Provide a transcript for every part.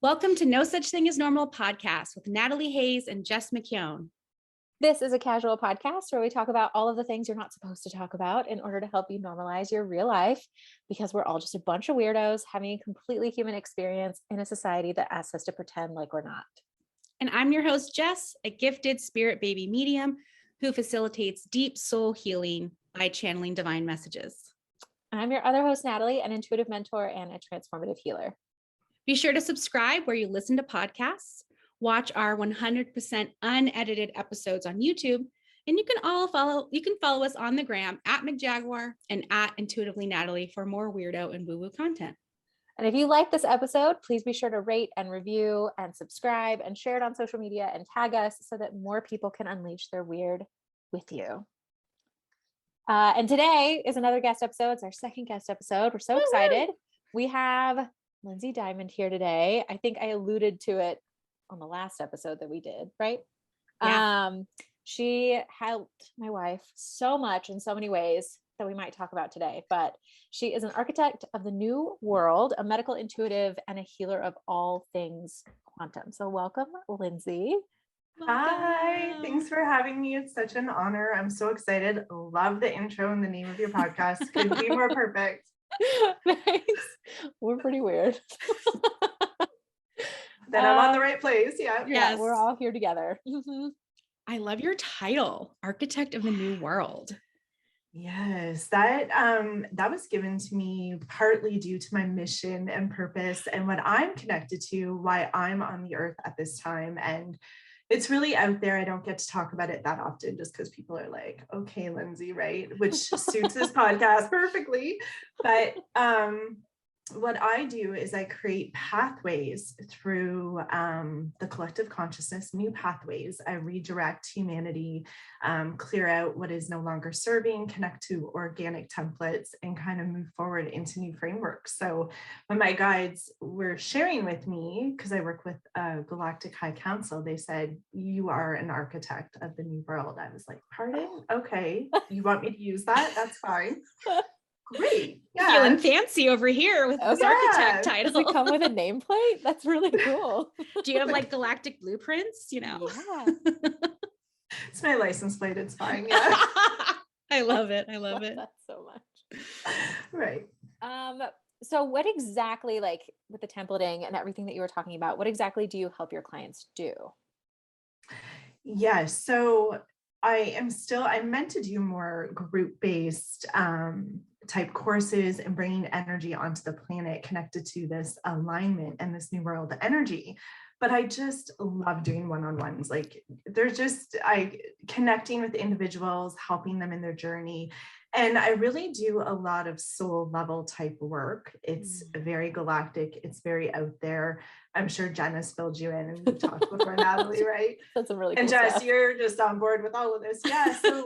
Welcome to No Such Thing as Normal podcast with Natalie Hayes and Jess McKeown. This is a casual podcast where we talk about all of the things you're not supposed to talk about in order to help you normalize your real life, because we're all just a bunch of weirdos having a completely human experience in a society that asks us to pretend like we're not. And I'm your host, Jess, a gifted spirit baby medium who facilitates deep soul healing by channeling divine messages. I'm your other host, Natalie, an intuitive mentor and a transformative healer. Be sure to subscribe where you listen to podcasts, watch our 100% unedited episodes on YouTube, and you can follow us on the gram at McJaguar and at Intuitively Natalie for more weirdo and woo-woo content. And if you like this episode, please be sure to rate and review and subscribe and share it on social media and tag us so that more people can unleash their weird with you. And today is another guest episode. It's our second guest episode. We're so excited. We have Lyndsay Diamond here today. I think I alluded to it on the last episode that we did, right? Yeah. She helped my wife so much in so many ways that we might talk about today, but she is an architect of the new world, a medical intuitive, and a healer of all things quantum. So welcome, Lyndsay. Hi, thanks for having me. It's such an honor. I'm so excited. Love the intro and the name of your podcast. Couldn't be more perfect. Thanks. We're pretty weird. Then I'm on the right place. Yeah. Yeah, we're all here together. I love your title, Architect of the New World. Yes, that was given to me partly due to my mission and purpose and what I'm connected to, why I'm on the earth at this time. And it's really out there. I don't get to talk about it that often just because people are like, okay, Lyndsay, right? Which suits this podcast perfectly. But what I do is I create pathways through the collective consciousness, new pathways. I redirect humanity, clear out what is no longer serving, connect to organic templates, and kind of move forward into new frameworks. So when my guides were sharing with me, because I work with Galactic High Council, they said, you are an architect of the new world. I was like, pardon? Okay, you want me to use that? That's fine. Great. Yeah. Feeling fancy over here with this architect title. Does it come with a nameplate? That's really cool. Do you have like galactic blueprints? You know? Yeah. It's my license plate. It's fine. Yeah. I love it. I love it. That so much. Right. So what exactly, like with the templating and everything that you were talking about, what exactly do you help your clients do? Yeah. So I'm meant to do more group-based type courses and bringing energy onto the planet connected to this alignment and this new world energy. But I just love doing one-on-ones. Like connecting with individuals, helping them in their journey. And I really do a lot of soul level type work. It's very galactic. It's very out there. I'm sure Jen has filled you in and we've talked before, Natalie, right? That's some really cool and Jess, stuff. You're just on board with all of this. Yeah. So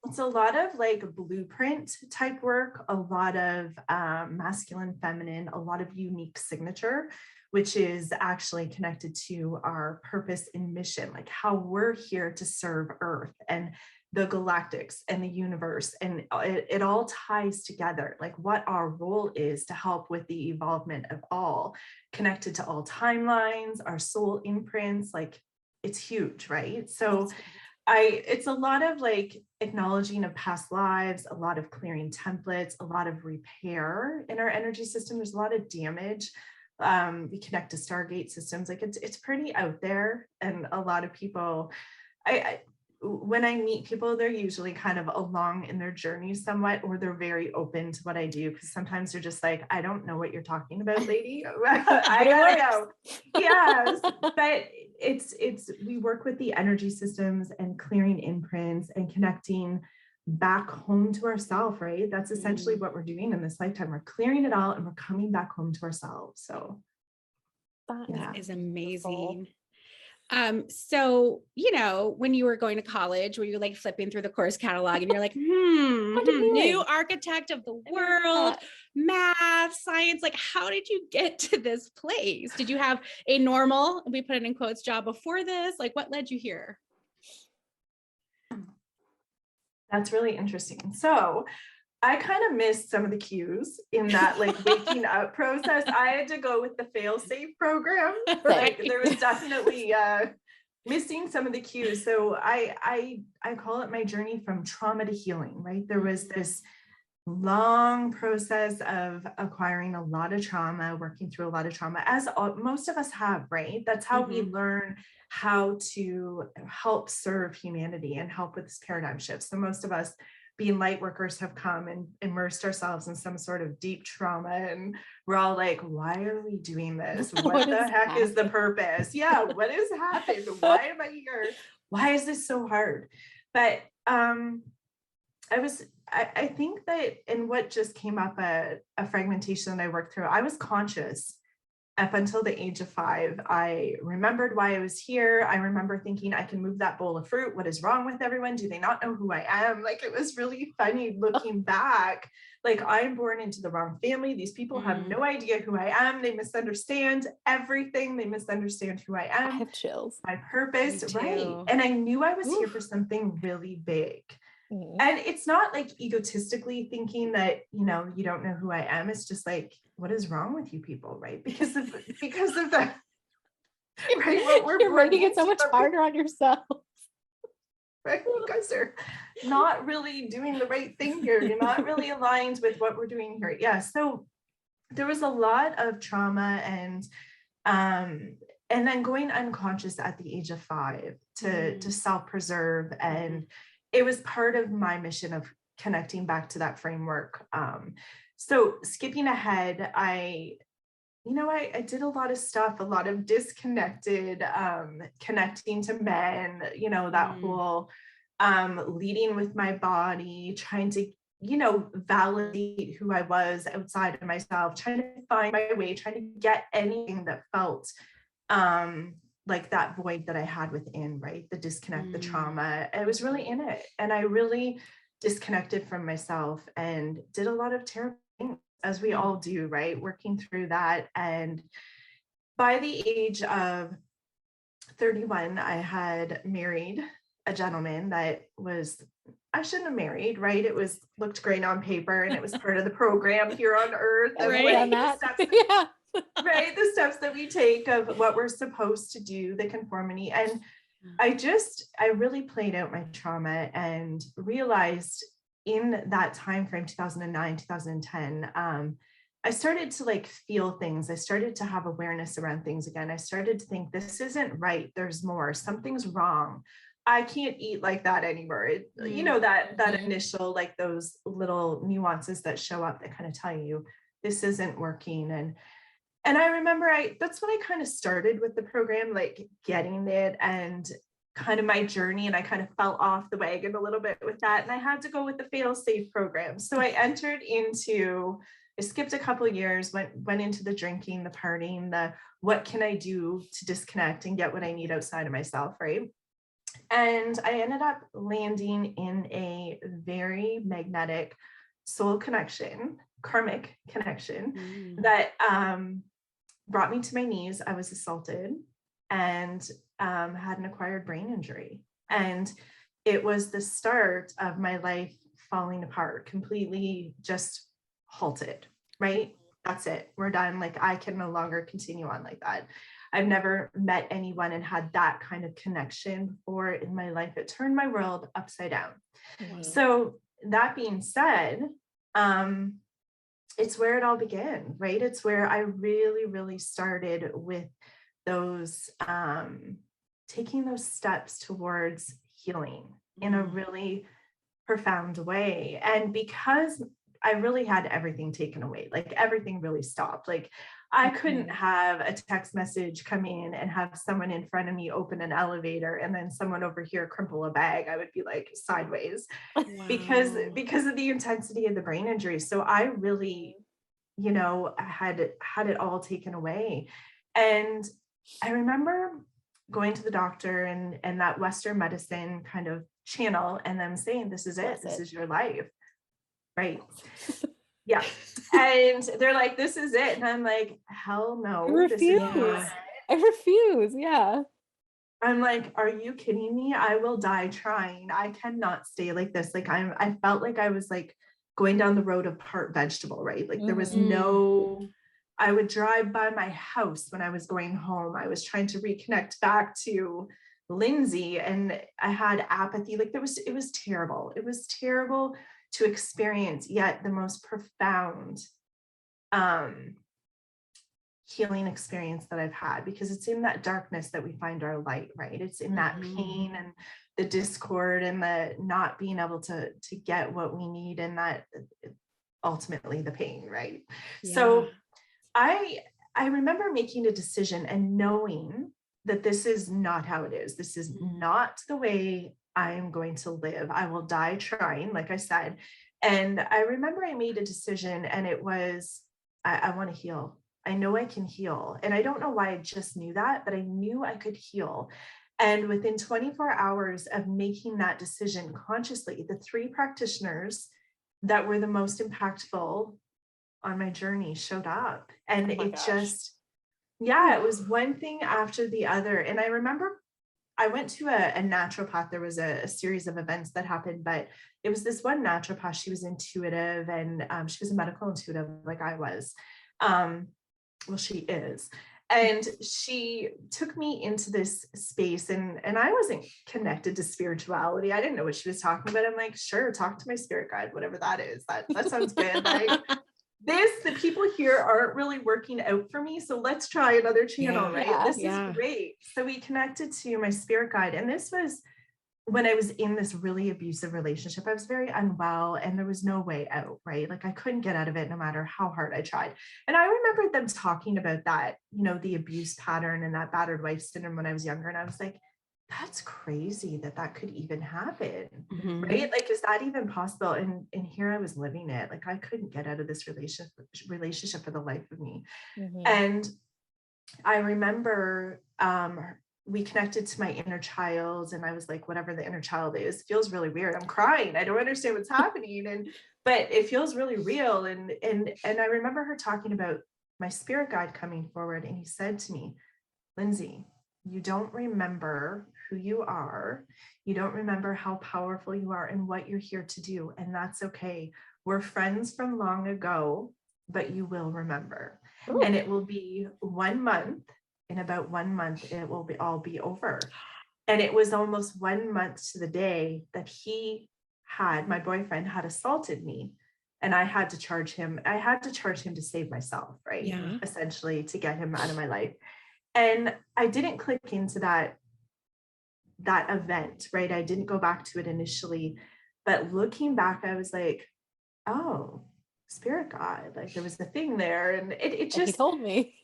it's a lot of like blueprint type work, a lot of masculine, feminine, a lot of unique signature, which is actually connected to our purpose and mission, like how we're here to serve Earth and the galactics and the universe. And it all ties together, like what our role is to help with the evolvement of all, connected to all timelines, our soul imprints, like it's huge, right? So it's a lot of like acknowledging of past lives, a lot of clearing templates, a lot of repair in our energy system. There's a lot of damage. We connect to Stargate systems. Like it's pretty out there. And a lot of people, when I meet people, they're usually kind of along in their journey somewhat, or they're very open to what I do. Because sometimes they're just like, I don't know what you're talking about, lady. I gotta go. Yes, but we work with the energy systems and clearing imprints and connecting back home to ourselves, right? That's essentially what we're doing in this lifetime. We're clearing it all and we're coming back home to ourselves. So that is amazing. So, when you were going to college, were you like flipping through the course catalog and you're like, new architect of the world, math, science, like, how did you get to this place? Did you have a normal, we put it in quotes, job before this? Like, what led you here? That's really interesting. So I kind of missed some of the cues in that like waking up process. I had to go with the fail-safe program. Like there was definitely missing some of the cues. So I call it my journey from trauma to healing, right? There was this long process of acquiring a lot of trauma, working through a lot of trauma, as most of us have, right? That's how we learn how to help serve humanity and help with this paradigm shift. So most of us being light workers have come and immersed ourselves in some sort of deep trauma, and we're all like, why are we doing this? What the heck is the purpose? Yeah, what is happening? Why am I here? Why is this so hard? But I think that in what just came up, a fragmentation that I worked through, I was conscious up until the age of 5. I remembered why I was here. I remember thinking, I can move that bowl of fruit. What is wrong with everyone? Do they not know who I am? Like, it was really funny looking back. Like, I'm born into the wrong family. These people have no idea who I am. They misunderstand everything. They misunderstand who I am. I have chills. My purpose, right? And I knew I was here for something really big. And it's not like egotistically thinking that, you know, you don't know who I am. It's just like, what is wrong with you people, right? Because of the right, you're making it so much harder on yourself. Right, you guys are not really doing the right thing here. You're not really aligned with what we're doing here. Yeah, so there was a lot of trauma and then going unconscious at the age of 5 to self-preserve, and it was part of my mission of connecting back to that framework. So skipping ahead, I did a lot of stuff, a lot of disconnected, connecting to men, you know, that whole leading with my body, trying to, you know, validate who I was outside of myself, trying to find my way, trying to get anything that felt like that void that I had within, right? The disconnect, the trauma. I was really in it. And I really disconnected from myself and did a lot of terrible things, as we all do, right? Working through that. And by the age of 31, I had married a gentleman that I shouldn't have married, right? It looked great on paper, and it was part of the program here on Earth. Yeah. Right, the steps that we take of what we're supposed to do, the conformity. And I really played out my trauma and realized in that time frame, 2009, 2010, I started to like feel things. I started to have awareness around things again. I started to think, this isn't right. There's more. Something's wrong. I can't eat like that anymore. You know, that initial, like those little nuances that show up that kind of tell you this isn't working. And I remember that's when I kind of started with the program, like getting it and kind of my journey. And I kind of fell off the wagon a little bit with that. And I had to go with the fail-safe program. So I skipped a couple of years, went into the drinking, the partying, the what can I do to disconnect and get what I need outside of myself, right? And I ended up landing in a very magnetic soul connection, karmic connection that brought me to my knees. I was assaulted and had an acquired brain injury. And it was the start of my life falling apart, completely just halted, right? That's it. We're done. Like, I can no longer continue on like that. I've never met anyone and had that kind of connection before in my life. It turned my world upside down. So that being said, it's where it all began, right? It's where I really, really started with those, taking those steps towards healing in a really profound way. And because I really had everything taken away, like everything really stopped. Like, I couldn't have a text message come in and have someone in front of me open an elevator and then someone over here crumple a bag. I would be like sideways because of the intensity of the brain injury. So I really, you know, had it all taken away. And I remember going to the doctor and that Western medicine kind of channel and them saying, this is it. This is your life. Right. Yeah. And they're like, this is it. And I'm like, hell no. I refuse. Yeah. I'm like, are you kidding me? I will die trying. I cannot stay like this. Like I felt like I was like going down the road of part vegetable, right? Like there was no, I would drive by my house when I was going home. I was trying to reconnect back to Lyndsay, and I had apathy. Like it was terrible. It was terrible to experience, yet the most profound healing experience that I've had, because it's in that darkness that we find our light, right? It's in that pain and the discord and the not being able to get what we need, and that ultimately the pain, right? Yeah. So I remember making a decision and knowing that this is not how it is. This is not the way I am going to live. I will die trying, like I said. And I remember I made a decision, and it was, I want to heal. I know I can heal. And I don't know why I just knew that, but I knew I could heal. And within 24 hours of making that decision consciously, the 3 practitioners that were the most impactful on my journey showed up. And it just, yeah, it was one thing after the other. And I remember I went to a naturopath. There was a series of events that happened, but it was this one naturopath. She was intuitive, and she was a medical intuitive like I was. Well, she is. And she took me into this space, and I wasn't connected to spirituality. I didn't know what she was talking about. I'm like, sure, talk to my spirit guide, whatever that is. That sounds good. Like the people here aren't really working out for me. So let's try another channel, right? This is great. So we connected to my spirit guide. And this was when I was in this really abusive relationship. I was very unwell, and there was no way out, right? Like I couldn't get out of it no matter how hard I tried. And I remember them talking about that, you know, the abuse pattern and that battered wife syndrome when I was younger. And I was like, that's crazy that could even happen, right? Like, is that even possible? And here I was living it. Like I couldn't get out of this relationship for the life of me. And I remember we connected to my inner child, and I was like, whatever the inner child is, feels really weird. I'm crying. I don't understand what's happening. But it feels really real. And I remember her talking about my spirit guide coming forward, and he said to me, Lyndsay, you don't remember who you are. You don't remember how powerful you are and what you're here to do. And that's okay. We're friends from long ago, but you will remember. Ooh. And it will be 1 month. In about 1 month, it will all be over. And it was almost 1 month to the day that my boyfriend had assaulted me, and I had to charge him. I had to charge him to save myself, right? Yeah. Essentially to get him out of my life. And I didn't click into that event, right? I didn't go back to it initially, but looking back, I was like, oh, spirit guide, like there was a thing there. And it just, he told me.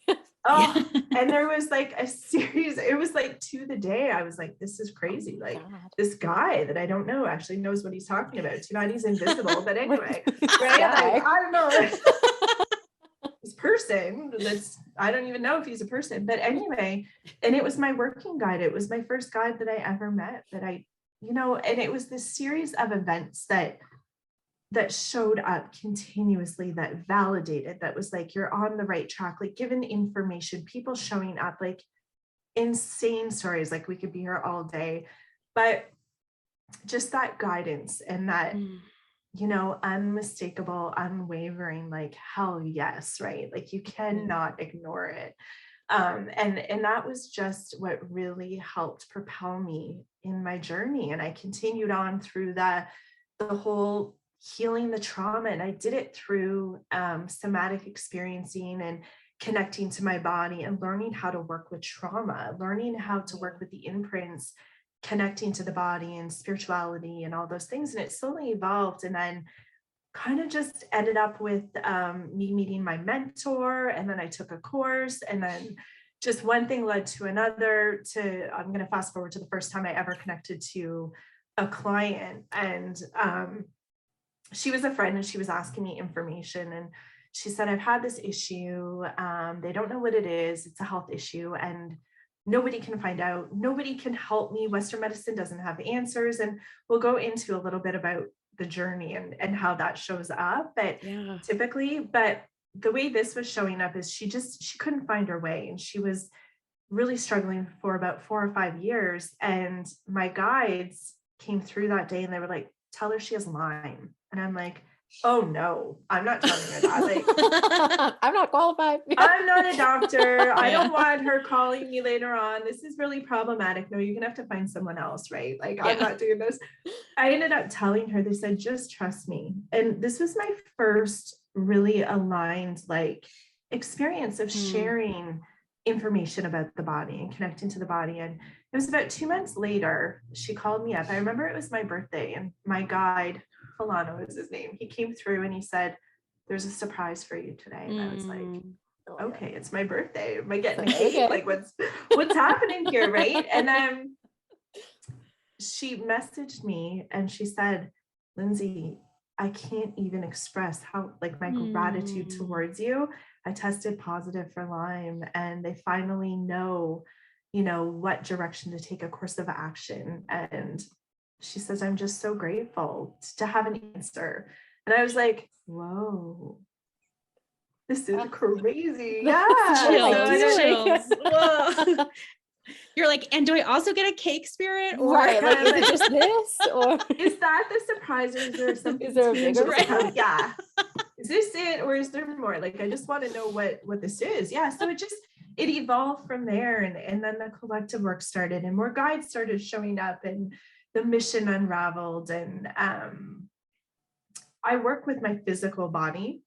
Oh, and there was like a series, it was like to the day, I was like, this is crazy. Like this guy that I don't know actually knows what he's talking about. Too bad he's invisible, but anyway, right? Like, I don't know. This person I don't even know if he's a person, but anyway, and it was my working guide. It was my first guide that I ever met, that I, you know, and it was this series of events that showed up continuously, that validated, that was like, you're on the right track, like given information, people showing up, like insane stories. Like we could be here all day, but just that guidance and that, you know, unmistakable, unwavering, like, hell yes, right? Like you cannot ignore it. And that was just what really helped propel me in my journey. And I continued on through the whole healing the trauma. And I did it through somatic experiencing and connecting to my body and learning how to work with trauma, learning how to work with the imprints, connecting to the body and spirituality and all those things. And it slowly evolved. And then kind of just ended up with me meeting my mentor. And then I took a course, and then just one thing led to another. I'm going to fast forward to the first time I ever connected to a client. And she was a friend, and she was asking me information. And she said, I've had this issue. They don't know what it is. It's a health issue, and nobody can find out. Nobody can help me. Western medicine doesn't have answers. And we'll go into a little bit about the journey and how that shows up. But typically, but the way this was showing up is she couldn't find her way. And she was really struggling for about 4 or 5 years. And my guides came through that day, and they were like, tell her she has Lyme. And I'm like, oh no, I'm not telling her that. Like, I'm not qualified. I'm not a doctor. I don't want her calling me later on. This is really problematic. No, you're gonna have to find someone else, right? Like, I'm not doing this. I ended up telling her, they said, just trust me. And this was my first really aligned like experience of sharing information about the body and connecting to the body. And it was about 2 months later, she called me up. I remember it was my birthday, and my guide, Fulano is his name, he came through and he said, there's a surprise for you today. And I was like, okay, it's my birthday. Am I getting a cake? Like, what's happening here, right? And she messaged me and she said, Lyndsay, I can't even express how like my gratitude towards you. I tested positive for Lyme, and they finally know, you know, what direction to take a course of action. And she says, I'm just so grateful to have an answer. And I was like, whoa, this is crazy. Chills. Whoa. You're like, and do I also get a cake spirit? Or right, like, is it just this? Or is that the surprise, or is there something? Is there a bigger yeah. Is this it, or is there more? Like, I just want to know what this is. Yeah. So it evolved from there. And then the collective work started, and more guides started showing up, and the mission unraveled. And I work with my physical body,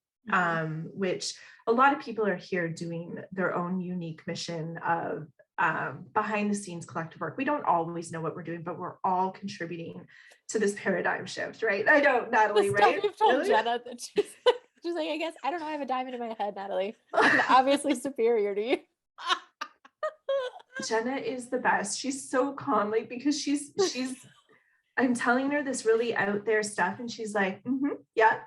which a lot of people are here doing their own unique mission of behind the scenes collective work. We don't always know what we're doing, but we're all contributing to this paradigm shift, right? I know, Natalie, right? You've told Jenna that she's like, I guess, I don't know, I have a diamond in my head, Natalie. I'm obviously superior to you. Jenna is the best. She's so calm, like, because she's I'm telling her this really out there stuff, and she's like, yeah.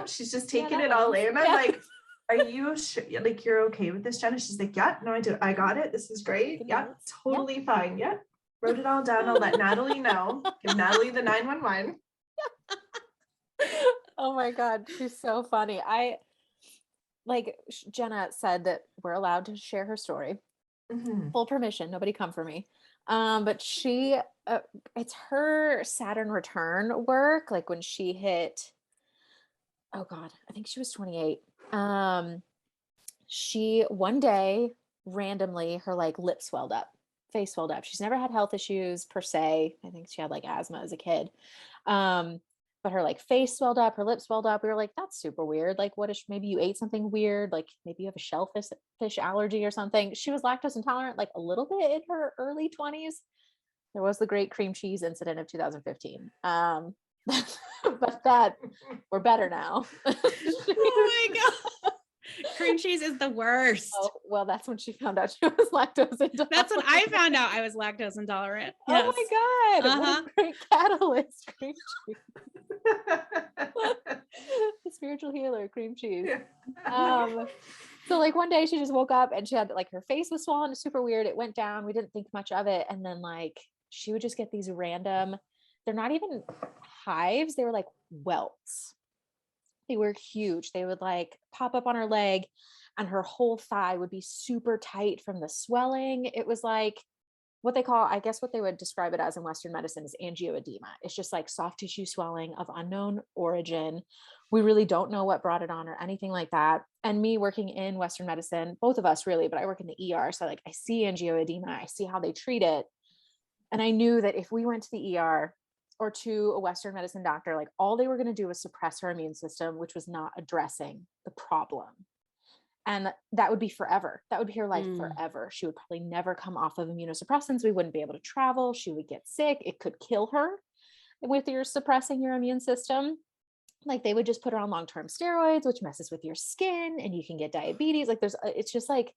She's just taking it all in. I'm like, are you sure? Like, you're okay with this, Jenna? She's like, yeah, no, I got it. This is great. Yeah, totally fine. Yeah. Wrote it all down. I'll let Natalie know. Give Natalie the 911. Oh my God. She's so funny. Jenna said that we're allowed to share her story. Full permission. Nobody come for me. But she, it's her Saturn return work. Like when she hit, oh God, I think she was 28. She one day randomly, her like lip swelled up, face swelled up. She's never had health issues per se. I think she had like asthma as a kid. But her like face swelled up, her lips swelled up. We were like, that's super weird. Like, what if maybe you ate something weird? Like maybe you have a shellfish allergy or something. She was lactose intolerant, like a little bit in her early 20s. There was the great cream cheese incident of 2015. But that we're better now. Oh my God. Cream cheese is the worst. Oh, well, that's when she found out she was lactose intolerant. That's when I found out I was lactose intolerant. Yes. Oh my God. What a great catalyst, cream cheese. The spiritual healer, cream cheese. So like one day she just woke up and she had like her face was swollen, super weird. It went down. We didn't think much of it. And then like she would just get these random, they're not even hives, they were like welts. They were huge. They would like pop up on her leg, and her whole thigh would be super tight from the swelling. It was like what they call, I guess what they would describe it as in Western medicine is angioedema. It's just like soft tissue swelling of unknown origin. We really don't know what brought it on or anything like that. And me working in Western medicine, both of us really, but I work in the ER. So like I see angioedema, I see how they treat it. And I knew that if we went to the ER or to a Western medicine doctor, like all they were going to do was suppress her immune system, which was not addressing the problem. And that would be forever. That would be her life forever. She would probably never come off of immunosuppressants. We wouldn't be able to travel. She would get sick. It could kill her with your suppressing your immune system. Like they would just put her on long-term steroids, which messes with your skin and you can get diabetes. Like it's just like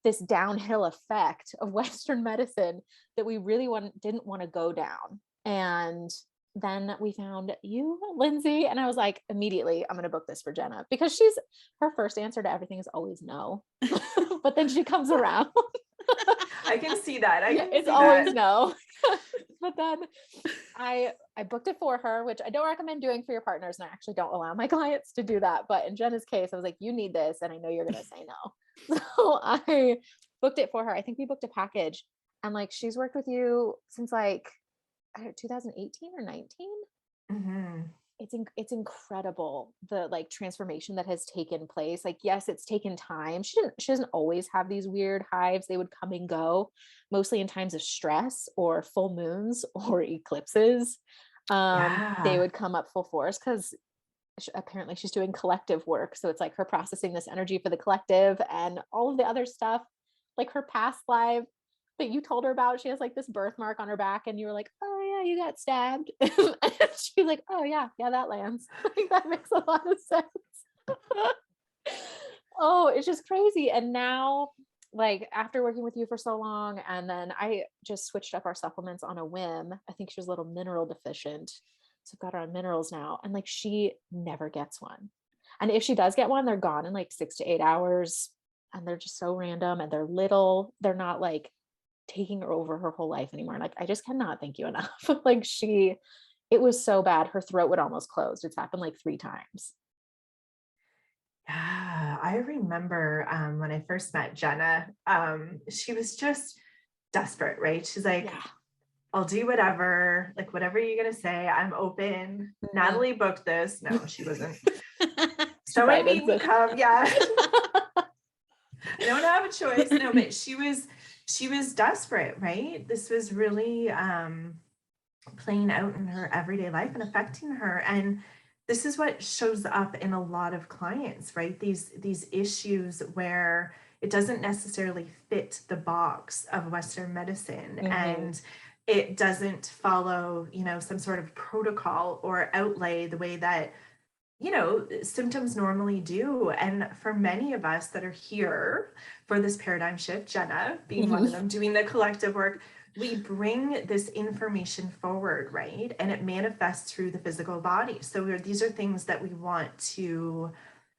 this downhill effect of Western medicine that we really didn't want to go down. And then we found you, Lyndsay, and I was like, immediately, I'm going to book this for Jenna because her first answer to everything is always no, but then she comes around. I can see that. It's always no. But then I booked it for her, which I don't recommend doing for your partners. And I actually don't allow my clients to do that. But in Jenna's case, I was like, you need this. And I know you're going to say no. So I booked it for her. I think we booked a package, and like, she's worked with you since like, 2018 or 19. it's incredible, the like transformation that has taken place. Like, yes, it's taken time. She doesn't always have these weird hives. They would come and go, mostly in times of stress or full moons or eclipses. They would come up full force because apparently she's doing collective work. So it's like her processing this energy for the collective and all of the other stuff, like her past life that you told her about. She has like this birthmark on her back, and you were like, oh yeah, you got stabbed. And she's like, oh yeah, that lands. Like, that makes a lot of sense. Oh, it's just crazy. And now, like, after working with you for so long, and then I just switched up our supplements on a whim. I think she was a little mineral deficient, so I've got her on minerals now, and like, she never gets one. And if she does get one, they're gone in like 6 to 8 hours, and they're just so random, and they're little. They're not like taking her over her whole life anymore. And like, I just cannot thank you enough. Like, it was so bad. Her throat would almost close. It's happened like 3 times. Yeah, I remember when I first met Jenna, she was just desperate, right? She's like, Yeah. I'll do whatever, like whatever you're gonna say, I'm open. Natalie booked this. No, she wasn't. Someone made me come. Yeah. I don't have a choice. No, but she was desperate, right? This was really playing out in her everyday life and affecting her. And this is what shows up in a lot of clients, right? These issues where it doesn't necessarily fit the box of Western medicine, and it doesn't follow, some sort of protocol or outlay the way that, symptoms normally do. And for many of us that are here for this paradigm shift, Jenna being one of them, doing the collective work, we bring this information forward, right? And it manifests through the physical body. So these are things that we want to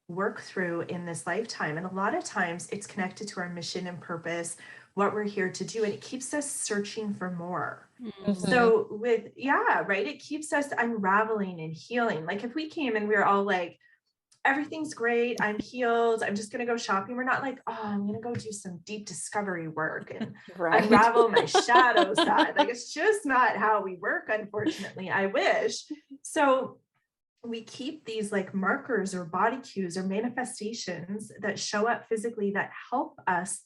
work through in this lifetime. And a lot of times it's connected to our mission and purpose, what we're here to do. And it keeps us searching for more. So right, it keeps us unraveling and healing. Like, if we came and we were all like, everything's great, I'm healed, I'm just going to go shopping, we're not like, oh, I'm going to go do some deep discovery work and unravel my shadow side. Like, it's just not how we work, unfortunately. I wish. So we keep these like markers or body cues or manifestations that show up physically that help us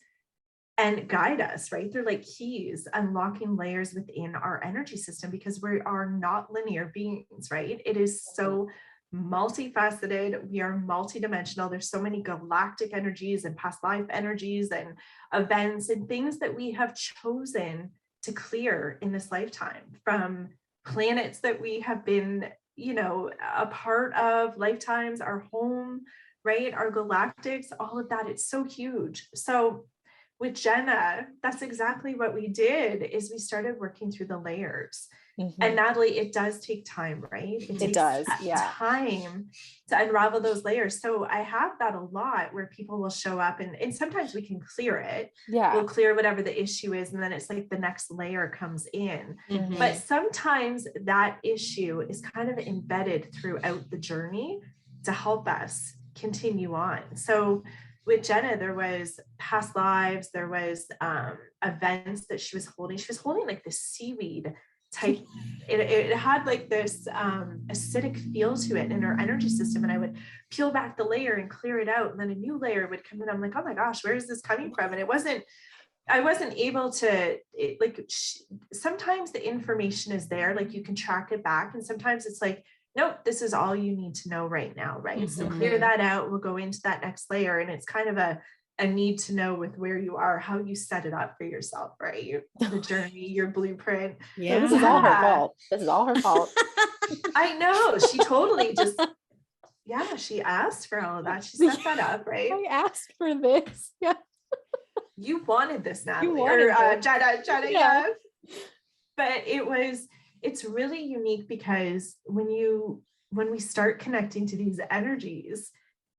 and guide us, right? They're like keys, unlocking layers within our energy system, because we are not linear beings, right? It is so multifaceted. We are multidimensional. There's so many galactic energies and past life energies and events and things that we have chosen to clear in this lifetime, from planets that we have been, a part of, lifetimes, our home, right? Our galactics, all of that. It's so huge. So with Jenna, that's exactly what we did, is we started working through the layers. And Natalie, it does take time, right? It does time to unravel those layers. So I have that a lot, where people will show up and sometimes we can clear it. We'll clear whatever the issue is, and then it's like the next layer comes in. But sometimes that issue is kind of embedded throughout the journey to help us continue on. So with Jenna, there was past lives, there was events that she was holding. She was holding like this seaweed type. It had like this acidic feel to it in her energy system. And I would peel back the layer and clear it out. And then a new layer would come in. I'm like, oh my gosh, where is this coming from? And I wasn't able to, sometimes the information is there, like you can track it back. And sometimes it's like, nope, this is all you need to know right now, right? So clear that out. We'll go into that next layer. And it's kind of a need to know with where you are, how you set it up for yourself, right? The journey, your blueprint. Yeah. This is all her fault. This is all her fault. I know. She totally just, she asked for all of that. She set that up, right? I asked for this. Yeah. You wanted this, Natalie. Jenna, yeah. But it's really unique, because when we start connecting to these energies,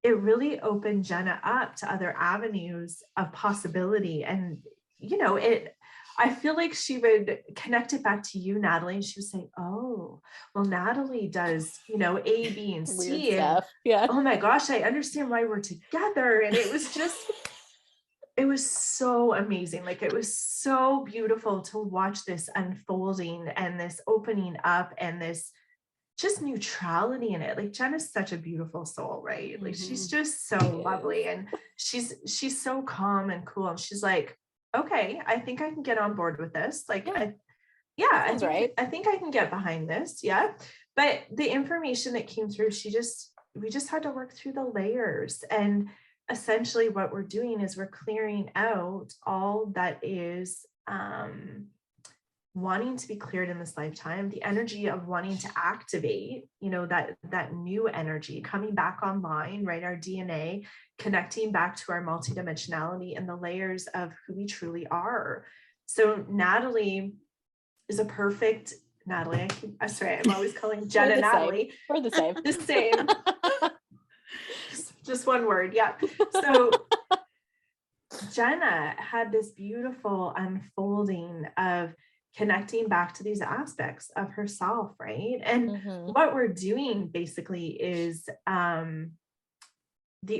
it really opened Jenna up to other avenues of possibility. And, I feel like she would connect it back to you, Natalie, and she would say, oh, well, Natalie does, A, B, and C. And, oh my gosh, I understand why we're together. And it was so amazing. Like, it was so beautiful to watch this unfolding and this opening up and this just neutrality in it. Like Jenna's such a beautiful soul, right? Like she's just so lovely, and she's so calm and cool. And she's like, okay, I think I can get on board with this. Like, I think I can get behind this. Yeah. But the information that came through, we just had to work through the layers. And essentially what we're doing is we're clearing out all that is wanting to be cleared in this lifetime, the energy of wanting to activate, that new energy coming back online, right? Our DNA, connecting back to our multidimensionality and the layers of who we truly are. So Natalie is a perfect Natalie. I'm always calling Jenna Natalie. We're the same. The same. just one word. Yeah. So Jenna had this beautiful unfolding of connecting back to these aspects of herself, right? And what we're doing basically is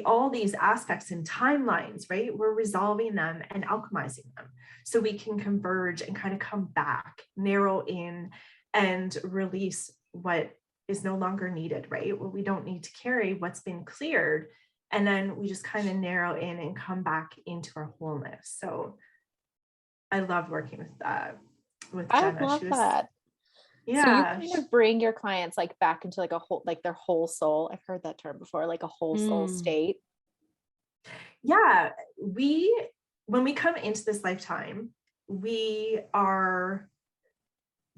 all these aspects and timelines, right? We're resolving them and alchemizing them so we can converge and kind of come back, narrow in, and release what is no longer needed, right? What we don't need to carry, what's been cleared. And then we just kind of narrow in and come back into our wholeness. So I love working with Jenna. I love that. Yeah. So you kind of bring your clients like back into like a whole, like their whole soul. I've heard that term before, like a whole soul state. Yeah. When we come into this lifetime, the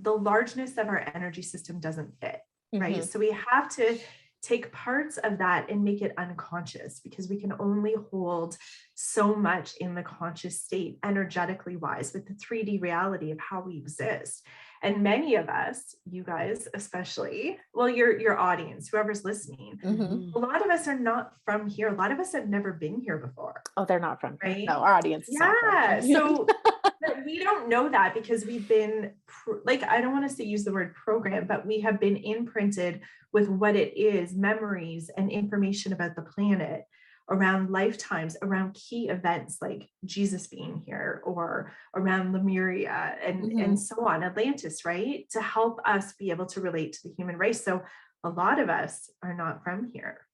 largeness of our energy system doesn't fit, right? So we have to take parts of that and make it unconscious, because we can only hold so much in the conscious state, energetically wise, with the 3D reality of how we exist. And many of us, you guys especially, well, your audience, whoever's listening, a lot of us are not from here. A lot of us have never been here before. Oh, they're not from here. Right? No, our audience is not from here. So we don't know that because we've been I don't want to say use the word program, but we have been imprinted with what it is, memories and information about the planet, around lifetimes, around key events like Jesus being here, or around Lemuria and so on, Atlantis, right? To help us be able to relate to the human race. So a lot of us are not from here.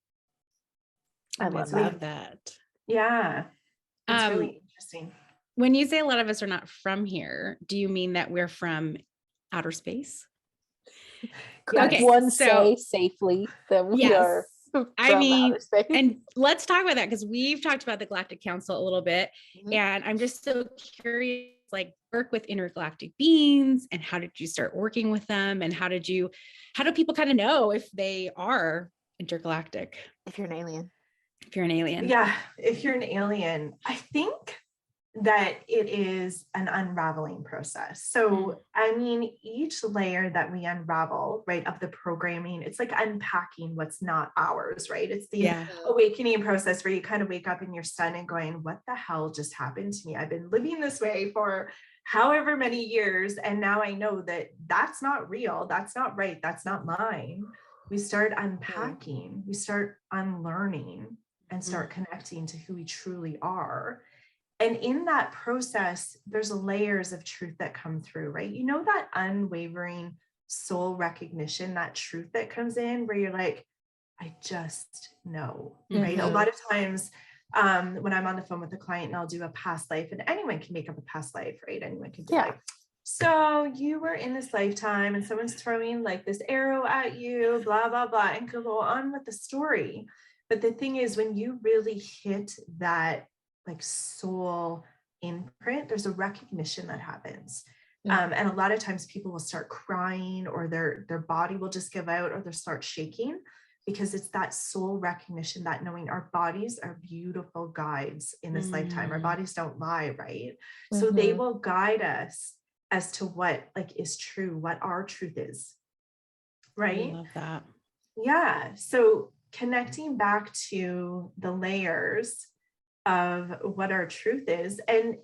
I love that. Yeah. It's really interesting. When you say a lot of us are not from here, do you mean that we're from outer space? Okay, one say safely that we are. I mean, and let's talk about that, because we've talked about the Galactic Council a little bit, and I'm just so curious, like, work with intergalactic beings, and how did you start working with them, and how do people kind of know if they are intergalactic? If you're an alien. Yeah, if you're an alien, I think that it is an unraveling process. So, I mean, each layer that we unravel, right, of the programming, it's like unpacking what's not ours, right? It's the awakening process where you kind of wake up in your sun and going, what the hell just happened to me? I've been living this way for however many years, and now I know that that's not real, that's not right, that's not mine. We start unpacking, we start unlearning, and start connecting to who we truly are. And in that process, there's layers of truth that come through, right? You know, that unwavering soul recognition, that truth that comes in where you're like, I just know, right? A lot of times when I'm on the phone with a client and I'll do a past life, and anyone can make up a past life, right? Anyone can do like, so you were in this lifetime and someone's throwing like this arrow at you, blah, blah, blah, and go on with the story. But the thing is, when you really hit that like soul imprint, there's a recognition that happens. And a lot of times people will start crying, or their body will just give out, or they'll start shaking, because it's that soul recognition, that knowing our bodies are beautiful guides in this lifetime. Our bodies don't lie, right? So they will guide us as to what like is true, what our truth is, right? I love that. Yeah. So connecting back to the layers of what our truth is. And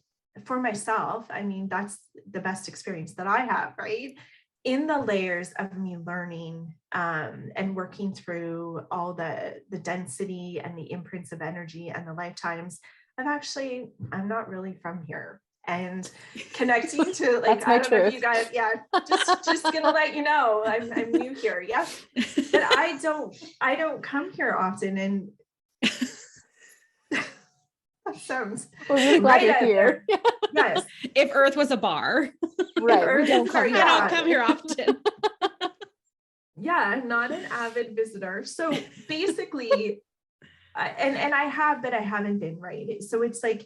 for myself, I mean, that's the best experience that I have, right? In the layers of me learning and working through all the density and the imprints of energy and the lifetimes, I'm not really from here. and connecting to like, That's my I don't know if truth. you guys, just gonna let you know, I'm new here. Yeah. But I don't come here often, and that sounds We're really glad you're out here. there. Yes. If Earth was a bar, Right. We Earth don't is come our- here. I don't Yeah. come here often. Yeah, I'm not an avid visitor. So basically, and I have, but I haven't been, right? So it's like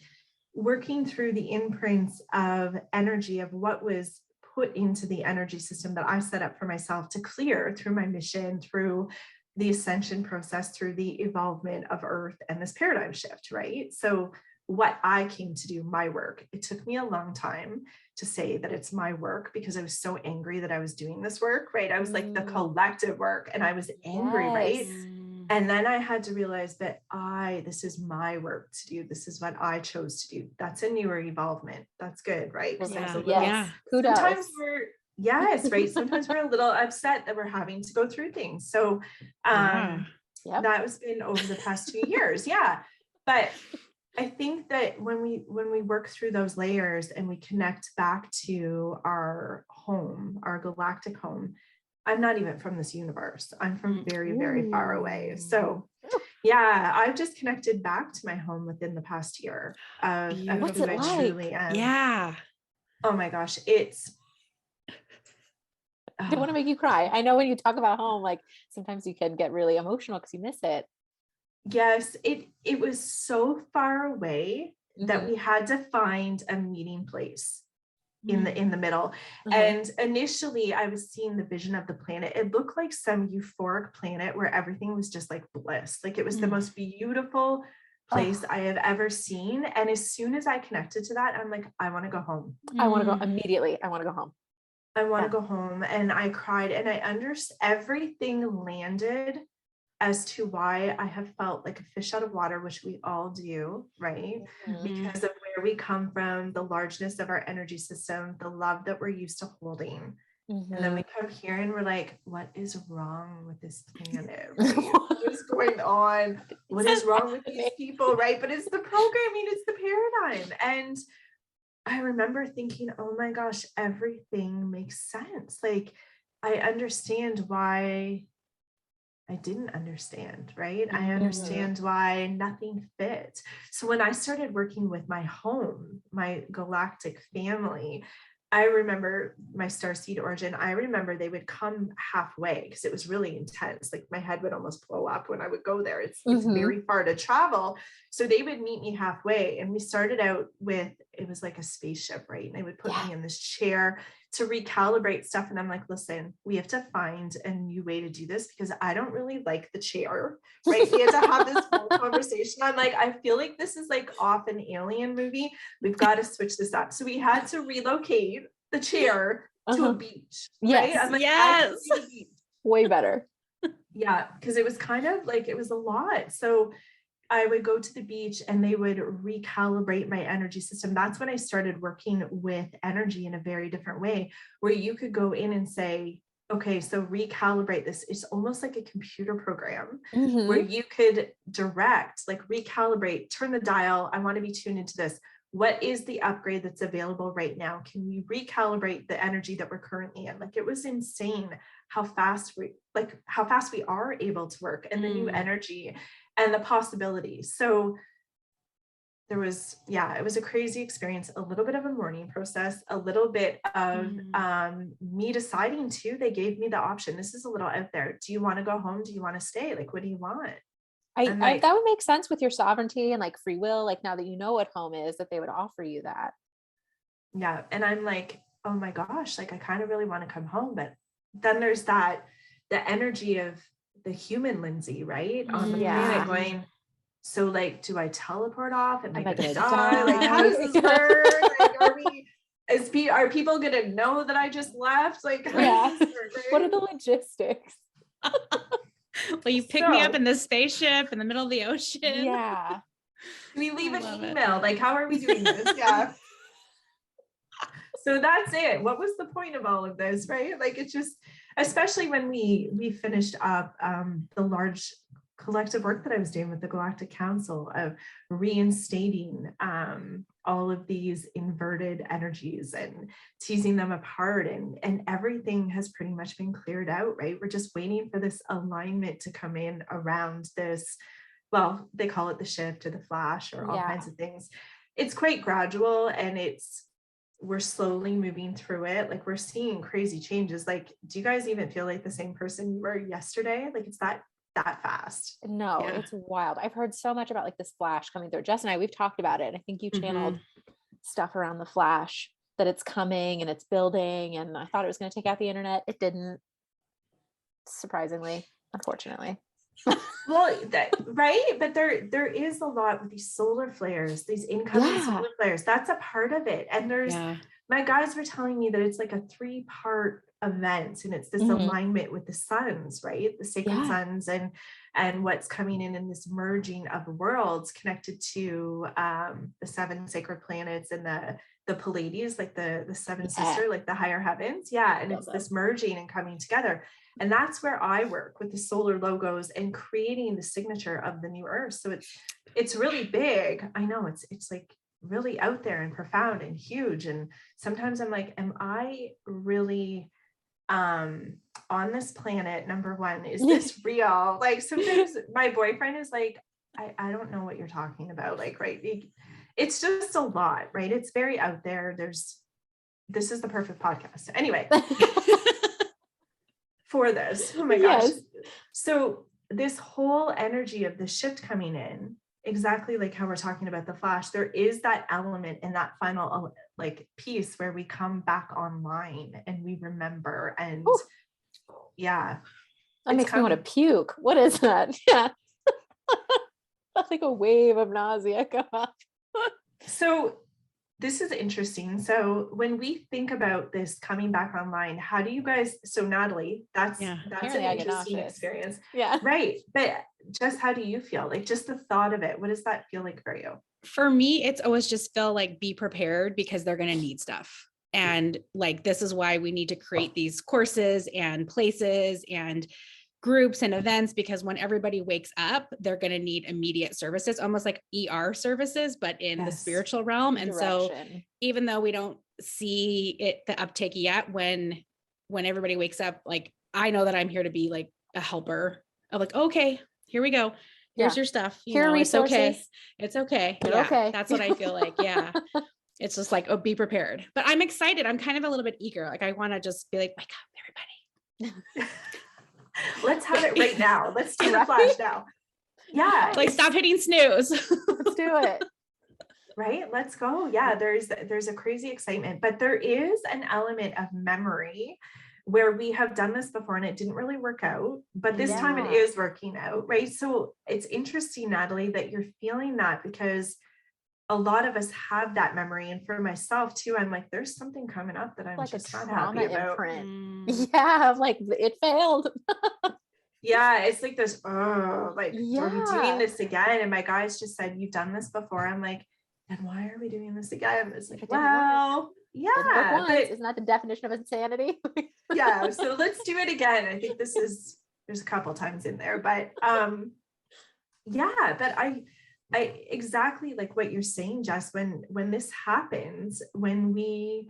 working through the imprints of energy of what was put into the energy system that I set up for myself to clear through my mission, through the ascension process, through the evolvement of Earth and this paradigm shift, right? So what I came to do, my work, it took me a long time to say that it's my work because I was so angry that I was doing this work, right? I was like the collective work and I was angry, right? And then I had to realize that this is my work to do. This is what I chose to do. That's a newer evolvement. That's good, right? Yeah. Kudos. Sometimes right? Sometimes we're a little upset that we're having to go through things. So that has been over the past 2 years. Yeah. But I think that when we work through those layers and we connect back to our home, our galactic home, I'm not even from this universe. I'm from very, very far away. So yeah, I've just connected back to my home within the past year of What's who it I like? truly am. Yeah. Oh my gosh. I don't want to make you cry. I know when you talk about home, like sometimes you can get really emotional because you miss it. Yes, it was so far away that we had to find a meeting place in the middle. And initially I was seeing the vision of the planet. It looked like some euphoric planet where everything was just like bliss. Like it was the most beautiful place I have ever seen. And as soon as I connected to that, I'm like, I want to go home. I want to go immediately. I want to go home. I want to go home. And I cried and I understood everything landed as to why I have felt like a fish out of water, which we all do, right? Because of where we come from, the largeness of our energy system, the love that we're used to holding. And then we come here and we're like, what is wrong with this planet? Right? What is going on? What is wrong with these people? Right? But it's the programming, it's the paradigm. And I remember thinking, oh my gosh, everything makes sense. Like I understand why I didn't understand, right? I understand why nothing fit. So when I started working with my home, my galactic family, I remember my starseed origin. I remember they would come halfway because it was really intense. Like my head would almost blow up when I would go there. It's very far to travel. So they would meet me halfway. And we started out with, it was like a spaceship, right? And they would put me in this chair to recalibrate stuff. And I'm like, listen, we have to find a new way to do this because I don't really like the chair, right? We had to have this whole conversation. I'm like, I feel like this is like off an alien movie. We've got to switch this up. So we had to relocate the chair to a beach. Right? I'm like, yes. Way better. Yeah, because it was kind of like, it was a lot. So I would go to the beach and they would recalibrate my energy system. That's when I started working with energy in a very different way, where you could go in and say, okay, so recalibrate this. It's almost like a computer program where you could direct, like recalibrate, turn the dial. I want to be tuned into this. What is the upgrade that's available right now? Can we recalibrate the energy that we're currently in? Like it was insane how fast we are able to work and the new energy and the possibilities. So there was, it was a crazy experience, a little bit of a mourning process, a little bit of me deciding too. They gave me the option. This is a little out there. Do you want to go home? Do you want to stay? Like, what do you want? That would make sense with your sovereignty and like free will. Like now that you know what home is, that they would offer you that. Yeah. And I'm like, oh my gosh, like I kind of really want to come home. But then there's the energy of the human Lyndsay, right? On the planet going, so like, do I teleport off? Am I gonna die? Like, how does this work? Like, are people gonna know that I just left? Like, how does this work, right? What are the logistics? Well, you pick me up in the spaceship in the middle of the ocean. Yeah. We leave an email. Like, how are we doing this? Yeah. So that's it. What was the point of all of this, right? Like, it's just, especially when we finished up the large collective work that I was doing with the Galactic Council of reinstating all of these inverted energies and teasing them apart, and everything has pretty much been cleared out, right? We're just waiting for this alignment to come in around this, well, they call it the shift or the flash or all kinds of things. It's quite gradual, and we're slowly moving through it. Like, we're seeing crazy changes. Like, do you guys even feel like the same person you were yesterday? Like, it's that fast? No, it's wild. I've heard so much about like this flash coming through. Jess and I, we've talked about it. I think you channeled stuff around the flash, that it's coming and it's building, and I thought it was going to take out the internet. It didn't, surprisingly, unfortunately. Well, right, but there is a lot with these solar flares, these incoming solar flares. That's a part of it. And there's my guys were telling me that it's like a 3-part event, and it's this alignment with the suns, right? The sacred suns, and what's coming in this merging of worlds connected to the 7 sacred planets and the Pleiades, like the 7 sister, like the higher heavens. And it's this merging and coming together. And that's where I work with the solar logos and creating the signature of the new earth. So it's really big. I know it's like really out there and profound and huge. And sometimes I'm like, am I really on this planet? Number one, is this real? Like, sometimes my boyfriend is like, I don't know what you're talking about. Like, right. It's just a lot, right? It's very out there. This is the perfect podcast. Anyway. For this. Oh my gosh. So this whole energy of the shift coming in, exactly like how we're talking about the flash, there is that element in that final like piece where we come back online and we remember, and that makes me want to puke. What is that? That's like a wave of nausea come up. So this is interesting. So when we think about this coming back online, how do you guys, so Natalie, that's an interesting experience. Right. But just how do you feel? Like, just the thought of it, what does that feel like for you? For me, it's always just feel like be prepared, because they're going to need stuff. And like, this is why we need to create these courses and places and groups and events, because when everybody wakes up, they're going to need immediate services, almost like ER services, but in the spiritual realm. And so even though we don't see it, the uptake yet, when everybody wakes up, like, I know that I'm here to be like a helper of like, okay, here we go. Here's your stuff. Here are resources. It's okay. You're okay. That's what I feel like. It's just like, oh, be prepared. But I'm excited. I'm kind of a little bit eager. Like, I want to just be like, wake up, everybody. Let's have it right now. Let's do the flash now. Like, stop hitting snooze. Let's do it. Right. Let's go. There's a crazy excitement, but there is an element of memory where we have done this before and it didn't really work out, but this time it is working out. Right. So it's interesting, Natalie, that you're feeling that, because a lot of us have that memory. And for myself too, I'm like, there's something coming up that I'm like just not happy about. Like, it failed. It's like this, are we doing this again? And my guys just said, you've done this before. I'm like, then why are we doing this again? It's like, well, isn't that the definition of insanity? So let's do it again. I think there's a couple times in there, but but I exactly like what you're saying, Jess, when this happens, when we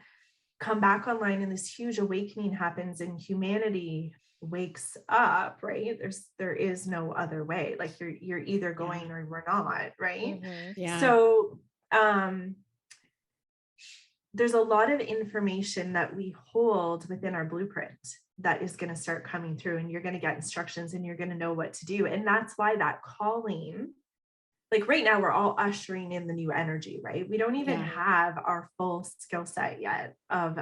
come back online and this huge awakening happens and humanity wakes up, right? There is no other way. Like, you're either going or we're not, right? So there's a lot of information that we hold within our blueprint that is going to start coming through, and you're going to get instructions and you're going to know what to do. And that's why that calling, like right now, we're all ushering in the new energy, right? We don't even have our full skill set yet of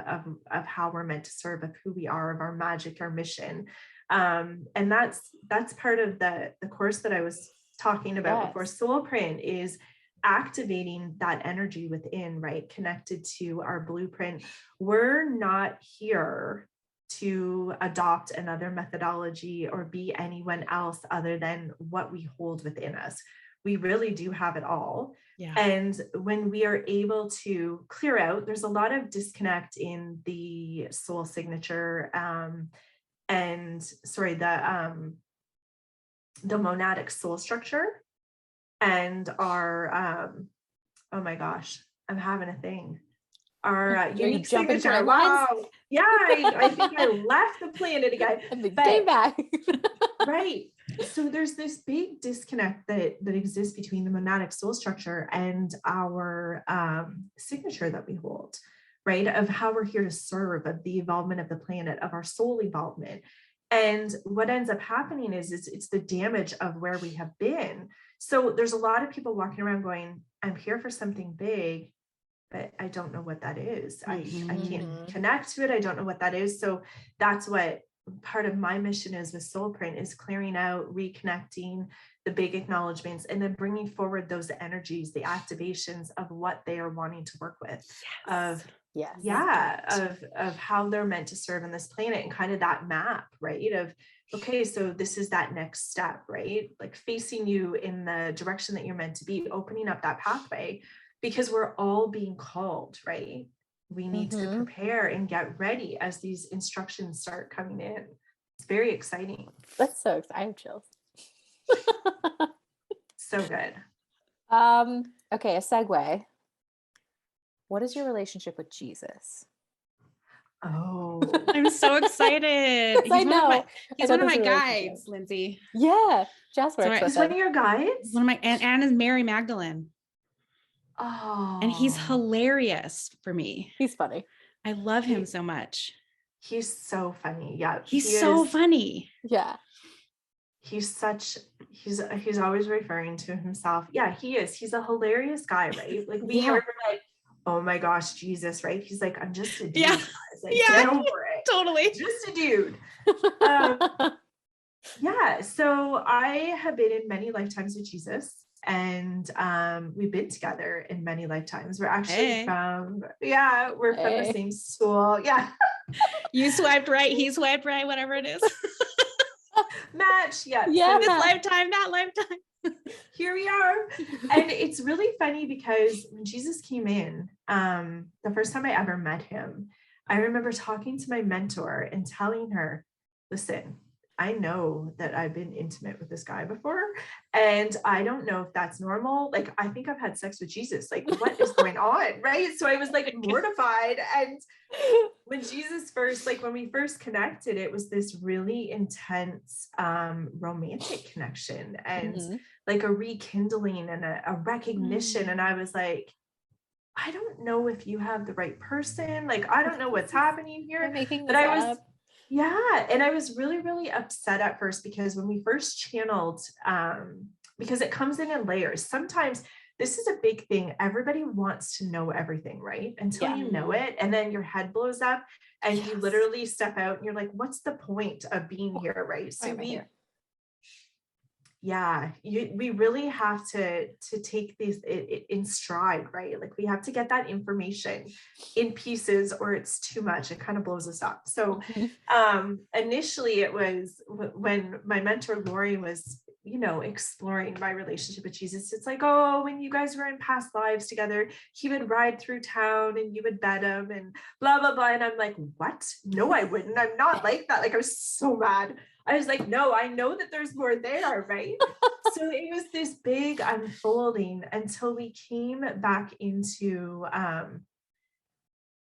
how we're meant to serve, of who we are, of our magic, our mission. And that's part of the course that I was talking about before. Soul Print is activating that energy within, right? Connected to our blueprint. We're not here to adopt another methodology or be anyone else other than what we hold within us. We really do have it all. And when we are able to clear out, there's a lot of disconnect in the soul signature, the monadic soul structure and our, oh my gosh, I'm having a thing. Our unique signature. Wow. Yeah, I think I left the planet again. But came back. Right. So there's this big disconnect that exists between the monadic soul structure and our signature that we hold, right? Of how we're here to serve, of the evolvement of the planet, of our soul evolvement. And what ends up happening is it's the damage of where we have been. So there's a lot of people walking around going, I'm here for something big, but I don't know what that is. I can't connect to it. I don't know what that is. So that's what part of my mission is with Soulprint, is clearing out, reconnecting the big acknowledgements, and then bringing forward those energies, the activations of what they are wanting to work with, of how they're meant to serve on this planet, and kind of that map, right? Of, okay, so this is that next step, right? Like facing you in the direction that you're meant to be, opening up that pathway, because we're all being called, right? We need to prepare and get ready as these instructions start coming in. It's very exciting. That's so exciting. I have chills. So good. Okay, a segue. What is your relationship with Jesus? Oh, I'm so excited. I know. He's one of my guides, Lyndsay. Yeah. Jasper. He's one of your guides? One of my, and is Mary Magdalene. Oh. And he's hilarious for me. He's funny. I love him so much. He's so funny. Yeah. He's so funny. Yeah. He's always referring to himself. Yeah, he is. He's a hilarious guy, right? Like we are like, oh my gosh, Jesus, right? He's like, I'm just a dude. Yeah. Like, get over it. Totally. Just a dude. Yeah. So I have been in many lifetimes with Jesus. And we've been together in many lifetimes. We're actually from the same school. Yeah. You swiped right, he swiped right, whatever it is. Match. Yeah. Yeah. So this lifetime, that lifetime. Here we are. And it's really funny because when Jesus came in, the first time I ever met him, I remember talking to my mentor and telling her, listen, I know that I've been intimate with this guy before, and I don't know if that's normal. Like, I think I've had sex with Jesus. Like, what is going on? Right. So I was like mortified. And when when we first connected, it was this really intense, romantic connection, and like a rekindling and a recognition. And I was like, I don't know if you have the right person. Like, I don't know what's happening here. But I was, and I was really, really upset at first, because when we first channeled, because it comes in layers. Sometimes this is a big thing. Everybody wants to know everything, right? Until you know it. And then your head blows up and you literally step out and you're like, what's the point of being here? Right. So we really have to take these in stride, right? Like we have to get that information in pieces, or it's too much. It kind of blows us up. So initially it was when my mentor Lori was, exploring my relationship with Jesus. It's like, oh, when you guys were in past lives together, he would ride through town and you would bed him and blah, blah, blah. And I'm like, what? No, I wouldn't. I'm not like that. Like, I was so mad. I was like, no, I know that there's more there, right? So it was this big unfolding until we came back into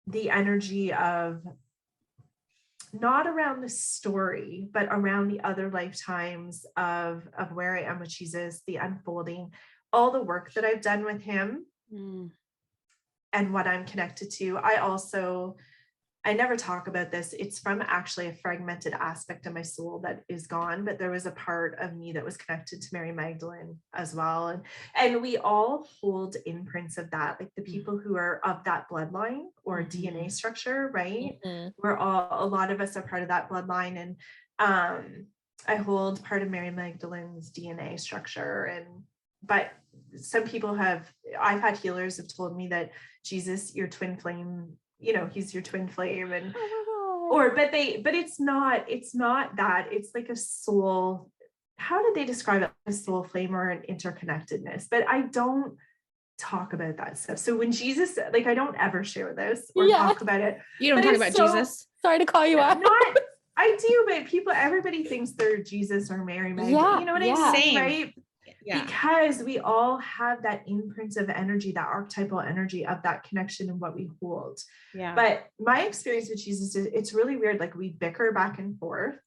the energy of not around the story, but around the other lifetimes of where I am with Jesus, the unfolding, all the work that I've done with him and what I'm connected to. I never talk about this. It's from actually a fragmented aspect of my soul that is gone, but there was a part of me that was connected to Mary Magdalene as well. And we all hold imprints of that, like the people who are of that bloodline or DNA structure, right? A lot of us are part of that bloodline. And I hold part of Mary Magdalene's DNA structure. But some people I've had healers have told me that Jesus, your twin flame, he's your twin flame, and but it's not that. It's like a soul. How did they describe it? A soul flame or an interconnectedness? But I don't talk about that stuff. So when Jesus, I don't ever share this or talk about it. You don't talk about Jesus. Sorry to call you out. I do, but everybody thinks they're Jesus or Mary Magdalene. Yeah, You know what I mean? Same. Right? Yeah. Because we all have that imprint of energy, that archetypal energy of that connection and what we hold. Yeah. But my experience with Jesus is it's really weird. Like we bicker back and forth.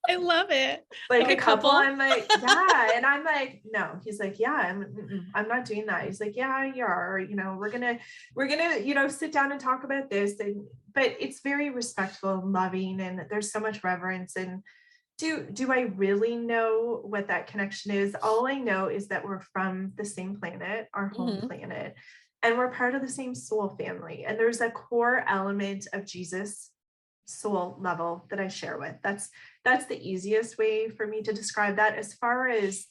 I love it. Like a couple, I'm like, yeah. And I'm like, no. He's like, yeah, I'm not doing that. He's like, yeah, you are. You know, we're gonna, you know, sit down and talk about this. But it's very respectful and loving, and there's so much reverence. And do I really know what that connection is? All I know is that we're from the same planet, our home planet, and we're part of the same soul family. And there's a core element of Jesus soul level that I share with. That's the easiest way for me to describe that. As far as,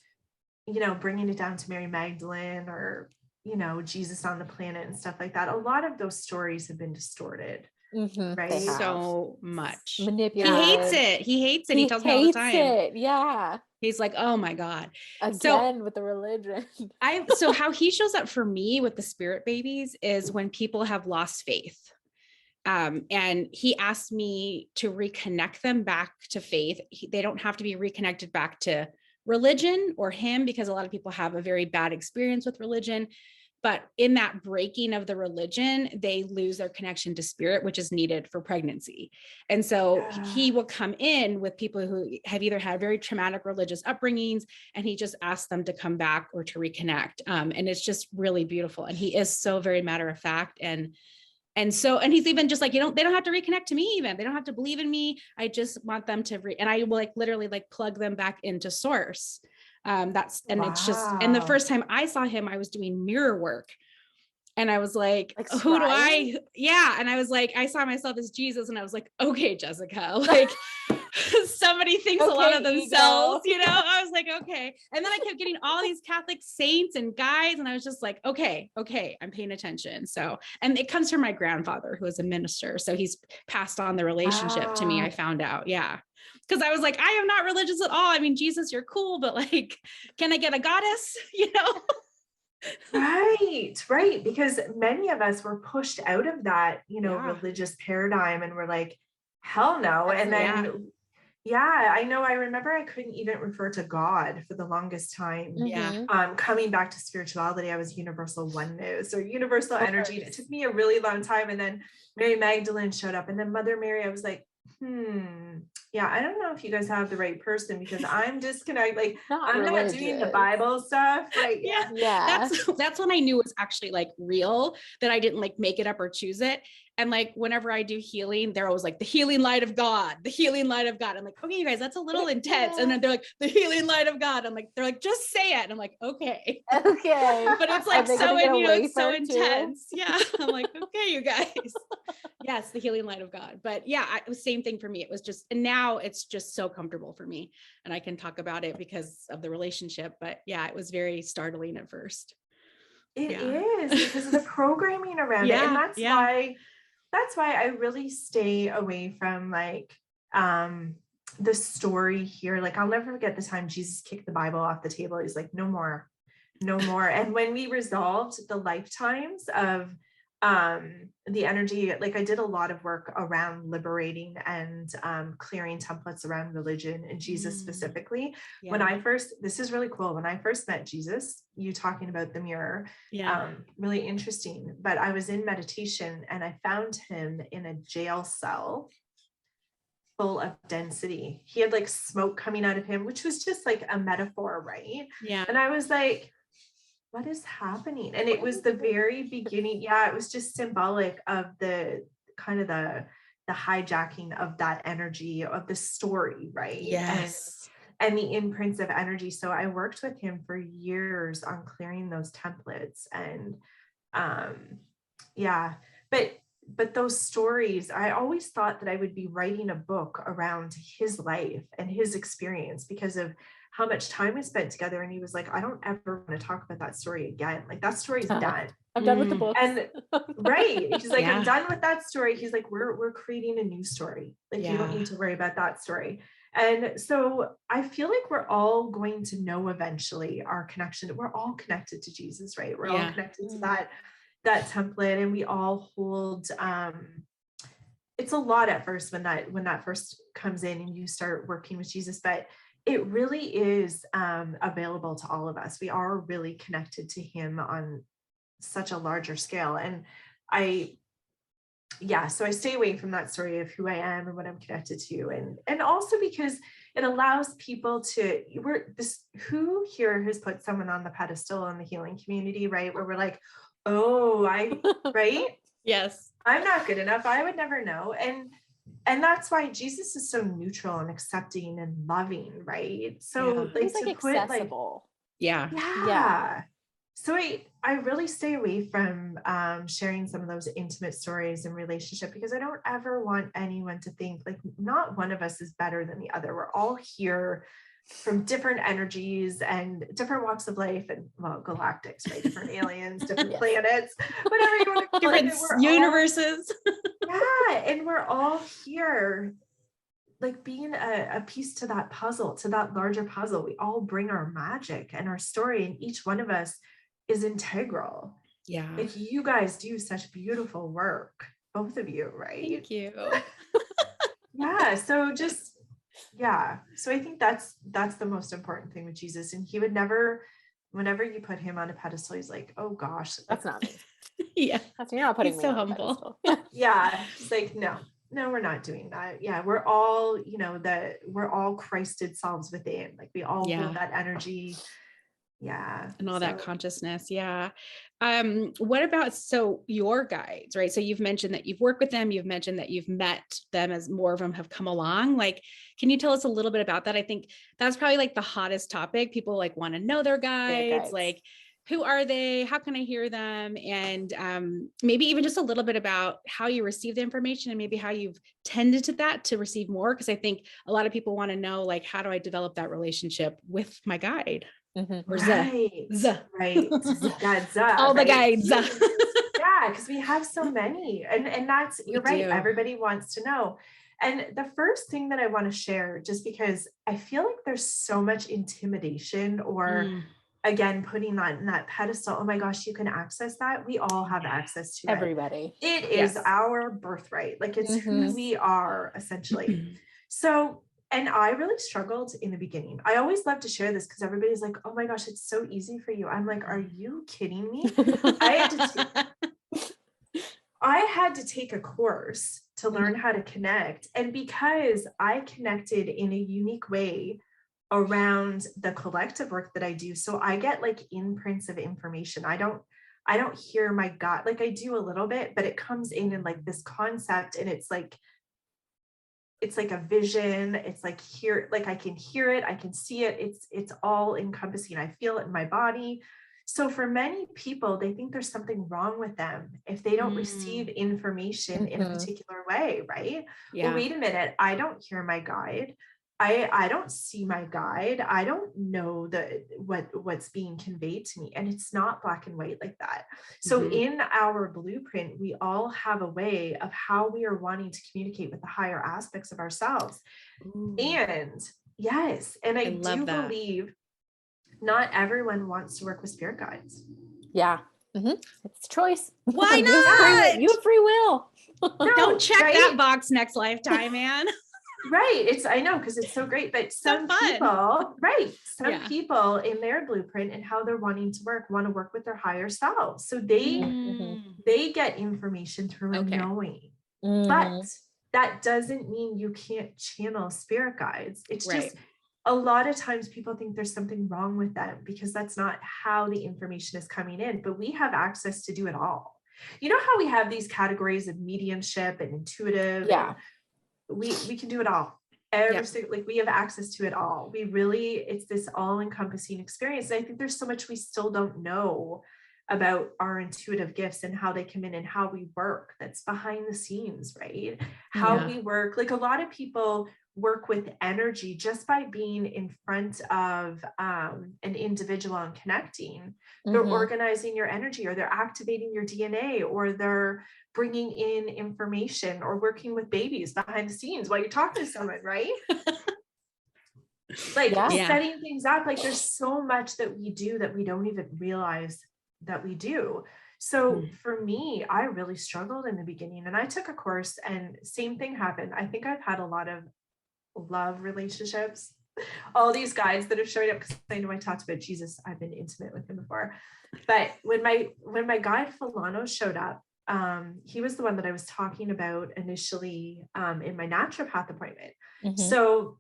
you know, bringing it down to Mary Magdalene or, you know, Jesus on the planet and stuff like that, a lot of those stories have been distorted. Right? So much. Manipulated. He hates it. He tells me all the time. It. Yeah. He's like, oh my God. Again with the religion. So how he shows up for me with the spirit babies is when people have lost faith. And he asked me to reconnect them back to faith. They don't have to be reconnected back to religion or him, because a lot of people have a very bad experience with religion. But in that breaking of the religion, they lose their connection to spirit, which is needed for pregnancy. And so he will come in with people who have either had very traumatic religious upbringings, and he just asks them to come back or to reconnect. And it's just really beautiful. And he is so very matter of fact. And he's even just like, they don't have to reconnect to me. Even they don't have to believe in me. I just want them to, and I will like literally like plug them back into source. It's just, and the first time I saw him, I was doing mirror work, and I was like who do I? Yeah. And I was like, I saw myself as Jesus, and I was like, okay, Jessica, like somebody thinks a lot of themselves, you know? I was like, okay. And then I kept getting all these Catholic saints and guides, and I was just like, okay, I'm paying attention. So, and it comes from my grandfather, who is a minister. So he's passed on the relationship to me, I found out. Yeah. Because I was like, I am not religious at all. I mean, Jesus, you're cool, but like, can I get a goddess? You know? Right. Because many of us were pushed out of that, you know, religious paradigm, and we're like, hell no. And then, I know, I remember I couldn't even refer to God for the longest time. Coming back to spirituality, I was universal oneness or universal energy. And it took me a really long time. And then Mary Magdalene showed up, and then Mother Mary, I was like, I don't know if you guys have the right person, because I'm disconnected. Like, I'm not doing the Bible stuff. Right. Yeah. That's when I knew it was actually like real, that I didn't like make it up or choose it. And like, whenever I do healing, they're always like, the healing light of God, the healing light of God. I'm like, okay, you guys, that's a little intense. And then they're like, the healing light of God. They're like, just say it. And I'm like, okay. But it's like, so, it's so intense. Yeah. I'm like, okay, you guys. Yes, the healing light of God. But yeah, it was same thing for me. It was just, and now it's just so comfortable for me, and I can talk about it because of the relationship. But yeah, it was very startling at first. It is, because of the programming around it. And that's why I really stay away from like the story here. Like, I'll never forget the time Jesus kicked the Bible off the table. He's like, no more. And when we resolved the lifetimes of the energy, like I did a lot of work around liberating and clearing templates around religion and Jesus specifically. When I first, this is really cool. When I first met Jesus, you talking about the mirror, really interesting. But I was in meditation, and I found him in a jail cell full of density. He had like smoke coming out of him, which was just like a metaphor, right? Yeah. And I was like, what is happening? And it was the very beginning. It was just symbolic of the kind of the hijacking of that energy of the story, right? Yes. And the imprints of energy. So I worked with him for years on clearing those templates. And but those stories, I always thought that I would be writing a book around his life and his experience because of how much time we spent together. And he was like, I don't ever want to talk about that story again. Like, that story's done. I'm done with the book. And he's like, I'm done with that story. He's like, we're creating a new story. Like, you don't need to worry about that story. And so I feel like we're all going to know eventually our connection. We're all connected to Jesus, right? We're all connected to that template, and we all hold it's a lot at first when that first comes in and you start working with Jesus, but it really is available to all of us. We are really connected to him on such a larger scale. And so I stay away from that story of who I am and what I'm connected to. And also because it allows people to, who here has put someone on the pedestal in the healing community, right? Where we're like, oh, right? Yes. I'm not good enough. I would never know. And that's why Jesus is so neutral and accepting and loving, right? So He's like accessible. Yeah. So I really stay away from sharing some of those intimate stories in relationship, because I don't ever want anyone to think like not one of us is better than the other. We're all here from different energies and different walks of life, and galactics, right? Different aliens, different planets, whatever you want to call it. Different universes. And we're all here, like being a piece to that puzzle, to that larger puzzle. We all bring our magic and our story, and each one of us is integral. Yeah. Like you guys do such beautiful work, both of you, right? Thank you. So I think that's the most important thing with Jesus. And he would never, whenever you put him on a pedestal, he's like, oh gosh, that's not me. Yeah. You're not putting he's me so on humble. Yeah. He's like, no, we're not doing that. Yeah. We're all, we're all Christed selves within. Like we all hold that energy. Yeah. And all that consciousness. Yeah. What about, your guides, right? So you've mentioned that you've worked with them. You've mentioned that you've met them as more of them have come along. Like, can you tell us a little bit about that? I think that's probably like the hottest topic. People like want to know their guides. Like, who are they? How can I hear them? And maybe even just a little bit about how you receive the information and maybe how you've tended to that to receive more. Because I think a lot of people want to know, like, how do I develop that relationship with my guide? Mm-hmm. Or right. All the guides. Yeah, because we have so many. And that's, you're right. Everybody wants to know. And the first thing that I want to share, just because I feel like there's so much intimidation or again, putting that in that pedestal. Oh my gosh, you can access that. We all have access to everybody. It is our birthright. Like it's who we are essentially. So, and I really struggled in the beginning. I always love to share this because everybody's like, oh my gosh, it's so easy for you. I'm like, are you kidding me? I had to take a course to learn how to connect. And because I connected in a unique way around the collective work that I do, so I get like imprints of information. I don't hear my gut, like I do a little bit, but it comes in like this concept, and it's like a vision. It's like here, like I can hear it, I can see it. It's all encompassing. I feel it in my body. So for many people, they think there's something wrong with them if they don't receive information in a particular way, right? Yeah. Well, wait a minute, I don't hear my guide. I don't see my guide. I don't know what's being conveyed to me. And it's not black and white like that. So in our blueprint, we all have a way of how we are wanting to communicate with the higher aspects of ourselves. And yes, and I do believe not everyone wants to work with spirit guides. Yeah. It's choice. Why not? You have free will. No, don't check that box next lifetime, man. Right. I know, because it's so great, but some people, people in their blueprint and how they're wanting to want to work with their higher selves. So they get information through knowing, but that doesn't mean you can't channel spirit guides. It's just a lot of times people think there's something wrong with them because that's not how the information is coming in, but we have access to do it all. You know how we have these categories of mediumship and intuitive? Yeah. We can do it all. Like we have access to it all. It's this all-encompassing experience. And I think there's so much we still don't know about our intuitive gifts and how they come in and how we work. That's behind the scenes, right? How we work. Like a lot of people work with energy just by being in front of an individual and connecting. They're organizing your energy, or they're activating your DNA, or they're bringing in information, or working with babies behind the scenes while you're talking to someone, right? Setting things up. Like there's so much that we do that we don't even realize that we do. So for me, I really struggled in the beginning, and I took a course and same thing happened. I think I've had a lot of love relationships. All these guys that have showed up, because I know I talked about Jesus, I've been intimate with him before. But when my guide Philano showed up, he was the one that I was talking about initially in my naturopath appointment. So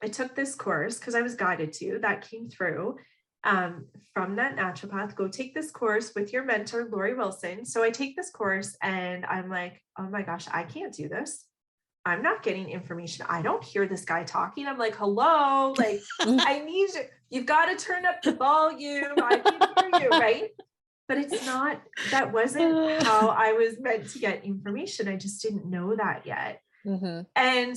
I took this course because I was guided to, that came through from that naturopath, go take this course with your mentor, Lori Wilson. So I take this course and I'm like, oh my gosh, I can't do this. I'm not getting information. I don't hear this guy talking. I'm like, hello, like, I need you. You've got to turn up the volume. I can hear you, right? But it's not, that wasn't how I was meant to get information. I just didn't know that yet. And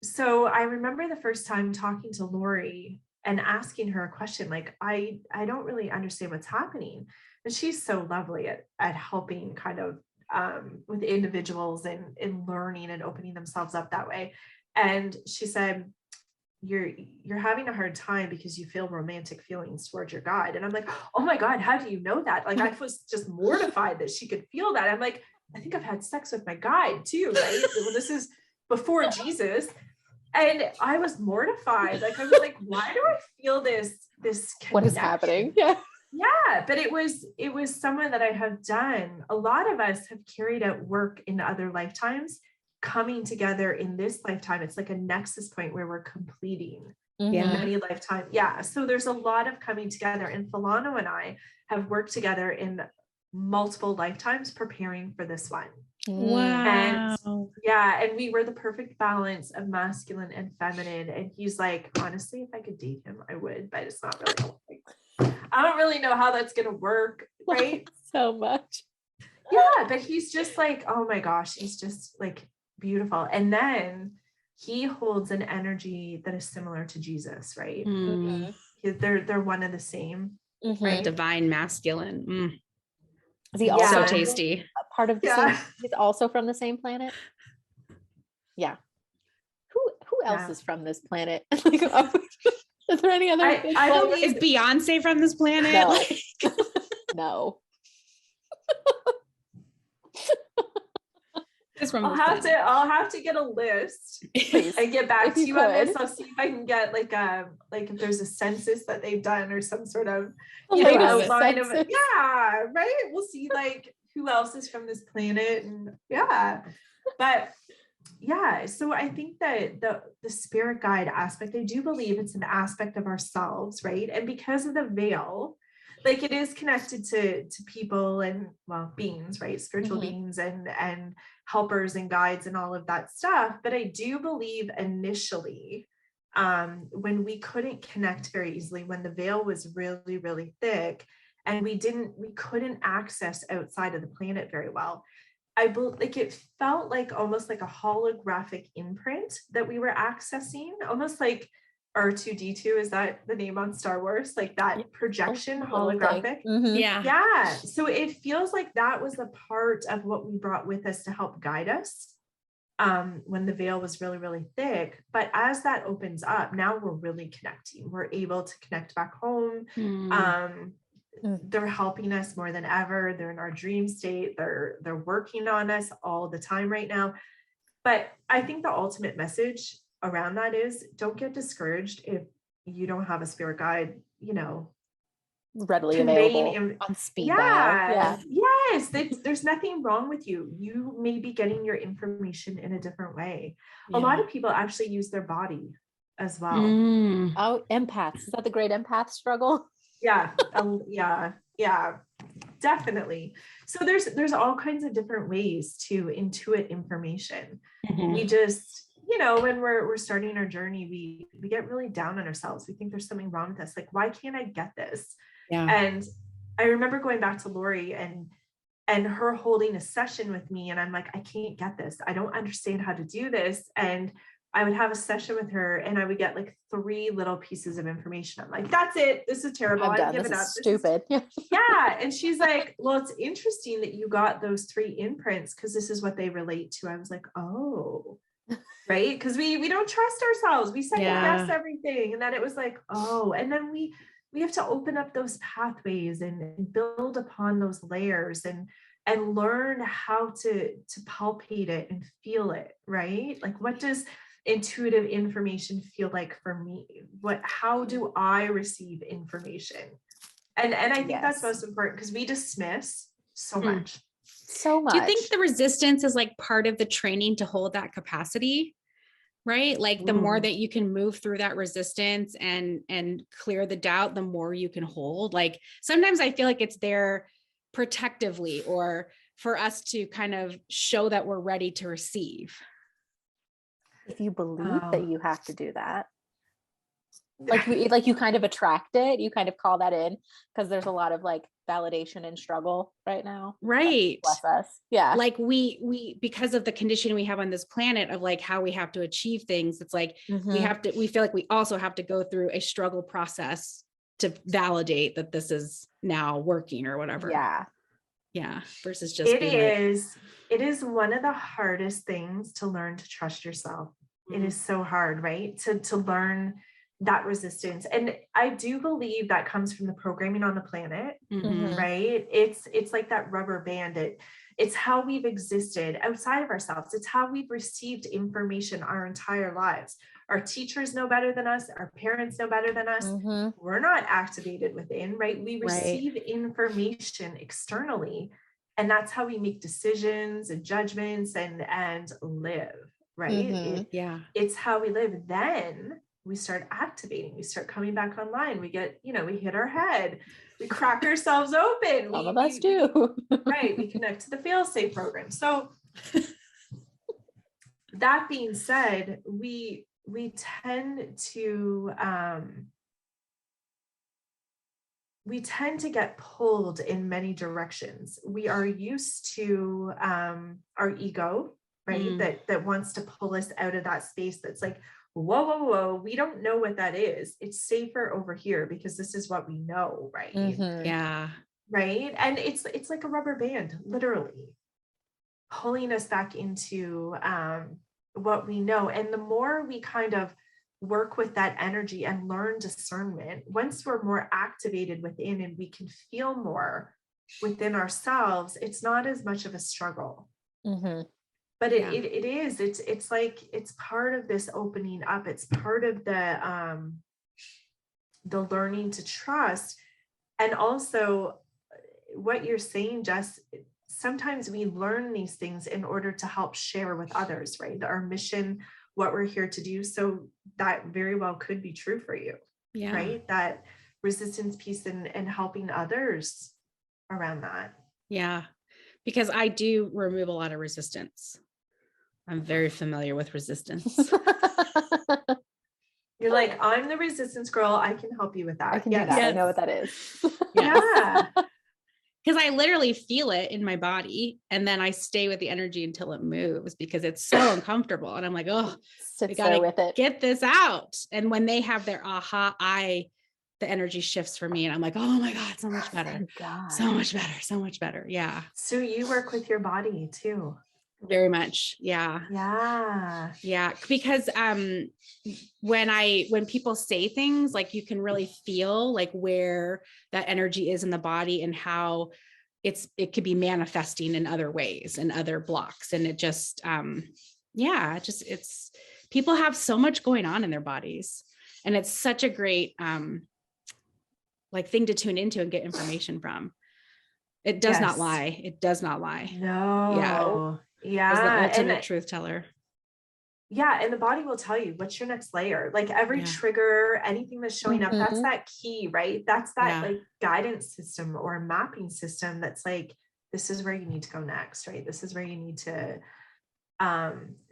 so I remember the first time talking to Lori and asking her a question, like, I don't really understand what's happening. And she's so lovely at helping kind of with individuals and learning and opening themselves up that way. And she said, you're having a hard time because you feel romantic feelings towards your guide. And I'm like, oh my God, how do you know that? Like, I was just mortified that she could feel that. I'm like, I think I've had sex with my guide too, right? Well, this is before Jesus. And I was mortified. Like, I was like, why do I feel this what is happening? Yeah, but it was someone that I have done. A lot of us have carried out work in other lifetimes, coming together in this lifetime. It's like a nexus point where we're completing many lifetimes. Yeah. So there's a lot of coming together, and Philano and I have worked together in multiple lifetimes preparing for this one. Wow. And we were the perfect balance of masculine and feminine. And he's like, honestly, if I could date him, I would, but it's not really like, I don't really know how that's going to work. Right. So much. Yeah. But he's just like, oh my gosh, he's just like beautiful. And then he holds an energy that is similar to Jesus. Right. They're one and the same. Right. Divine masculine. Is he also so tasty? A part of the same? He's also from the same planet. Yeah. Who else is from this planet? Like, is there any other? I believe, is Beyonce from this planet? No. No. I'll have to get a list and get back to you on this. I'll see if I can get like if there's a census that they've done or some sort of outline of it. Yeah, right. We'll see like who else is from this planet, and but so I think that the spirit guide aspect, I do believe it's an aspect of ourselves, right? And because of the veil, like it is connected to people and beings, right? Spiritual beings and helpers and guides and all of that stuff. But I do believe initially, when we couldn't connect very easily, when the veil was really, really thick and we couldn't access outside of the planet very well. I believe like it felt like almost like a holographic imprint that we were accessing, almost like R2D2, is that the name on Star Wars? Like that projection holographic. Yeah. So it feels like that was a part of what we brought with us to help guide us when the veil was really, really thick. But as that opens up, now we're really connecting. We're able to connect back home. They're helping us more than ever. They're in our dream state. They're working on us all the time right now. But I think the ultimate message around that is, don't get discouraged if you don't have a spirit guide, readily available on speed dial. Yes, there's nothing wrong with you. You may be getting your information in a different way. A lot of people actually use their body as well. Oh, empaths. Is that the great empath struggle? Yeah, definitely. So there's all kinds of different ways to intuit information. We just, when we're starting our journey, we get really down on ourselves. We think there's something wrong with us. Like, why can't I get this? And I remember going back to Lori and her holding a session with me, and I'm like, I can't get this. I don't understand how to do this. And I would have a session with her and I would get like 3 little pieces of information. I'm like, that's it. This is terrible. I'm giving up. Stupid. And she's like, well, it's interesting that you got those 3 imprints because this is what they relate to. I was like, oh, right. Because we don't trust ourselves. We second guess everything. And then it was like, oh, and then we we have to open up those pathways and build upon those layers and learn how to palpate it and feel it, right? Like, what does intuitive information feel like for me? How do I receive information? And I think that's most important, because we dismiss so much. So much. Do you think the resistance is like part of the training to hold that capacity? Right? Like the more that you can move through that resistance and clear the doubt, the more you can hold. Like sometimes I feel like it's there protectively, or for us to kind of show that we're ready to receive. If you believe that you have to do that, like you kind of attract it, you kind of call that in, because there's a lot of like validation and struggle right now. Right. Bless us. Yeah. Like we because of the conditioning we have on this planet of like how we have to achieve things, it's like we feel like we also have to go through a struggle process to validate that this is now working or whatever. Yeah. Versus just it is one of the hardest things to learn to trust yourself. It is so hard, right? To learn that resistance. And I do believe that comes from the programming on the planet, right? It's like that rubber band. It's how we've existed outside of ourselves. It's how we've received information our entire lives. Our teachers know better than us. Our parents know better than us. We're not activated within, right? We receive information externally, and that's how we make decisions and judgments and live, right? It's how we live. Then we start activating, we start coming back online. We get, we hit our head, we crack ourselves open. Some of us do. Right. We connect to the fail-safe program. So that being said, we tend to get pulled in many directions. We are used to our ego, right? That wants to pull us out of that space that's like, whoa, we don't know what that is. It's safer over here because this is what we know, right? Right. And it's like a rubber band, literally pulling us back into what we know. And the more we kind of work with that energy and learn discernment, once we're more activated within and we can feel more within ourselves, it's not as much of a struggle. But it's like, it's part of this opening up. It's part of the learning to trust. And also what you're saying, Jess, sometimes we learn these things in order to help share with others, right? Our mission, what we're here to do. So that very well could be true for you, right? That resistance piece and helping others around that. Yeah, because I do remove a lot of resistance. I'm very familiar with resistance. You're like, I'm the resistance girl. I can help you with that. I can do that. I know what that is. Yeah. Because I literally feel it in my body, and then I stay with the energy until it moves because it's so uncomfortable. And I'm like, oh, I gotta get this out. And when they have their aha, the energy shifts for me, and I'm like, oh my God, so much better. So much better. So much better. Yeah. So you work with your body too. Very much. Yeah. Because when people say things, like you can really feel like where that energy is in the body and how it could be manifesting in other ways and other blocks. And it just, it's people have so much going on in their bodies, and it's such a great like thing to tune into and get information from. It does not lie. It does not lie. No. Yeah. As the ultimate truth teller. Yeah. And the body will tell you what's your next layer. Like every trigger, anything that's showing up, that's that key, right? That's that like guidance system or mapping system. That's like, this is where you need to go next, right? This is where you need to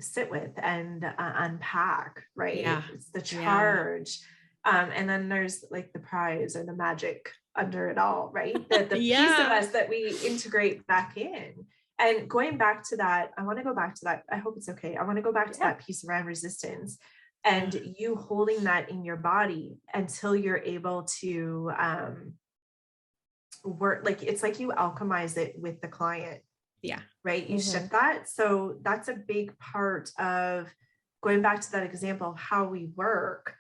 sit with and unpack, right? It's the charge. And then there's like the prize or the magic under it all, right? The piece of us that we integrate back in. And going back to that, I want to go back to that. I hope it's okay. I want to go back to that piece around resistance and you holding that in your body until you're able to work. Like, it's like you alchemize it with the client. Yeah. Right. You shift that. So that's a big part of going back to that example of how we work.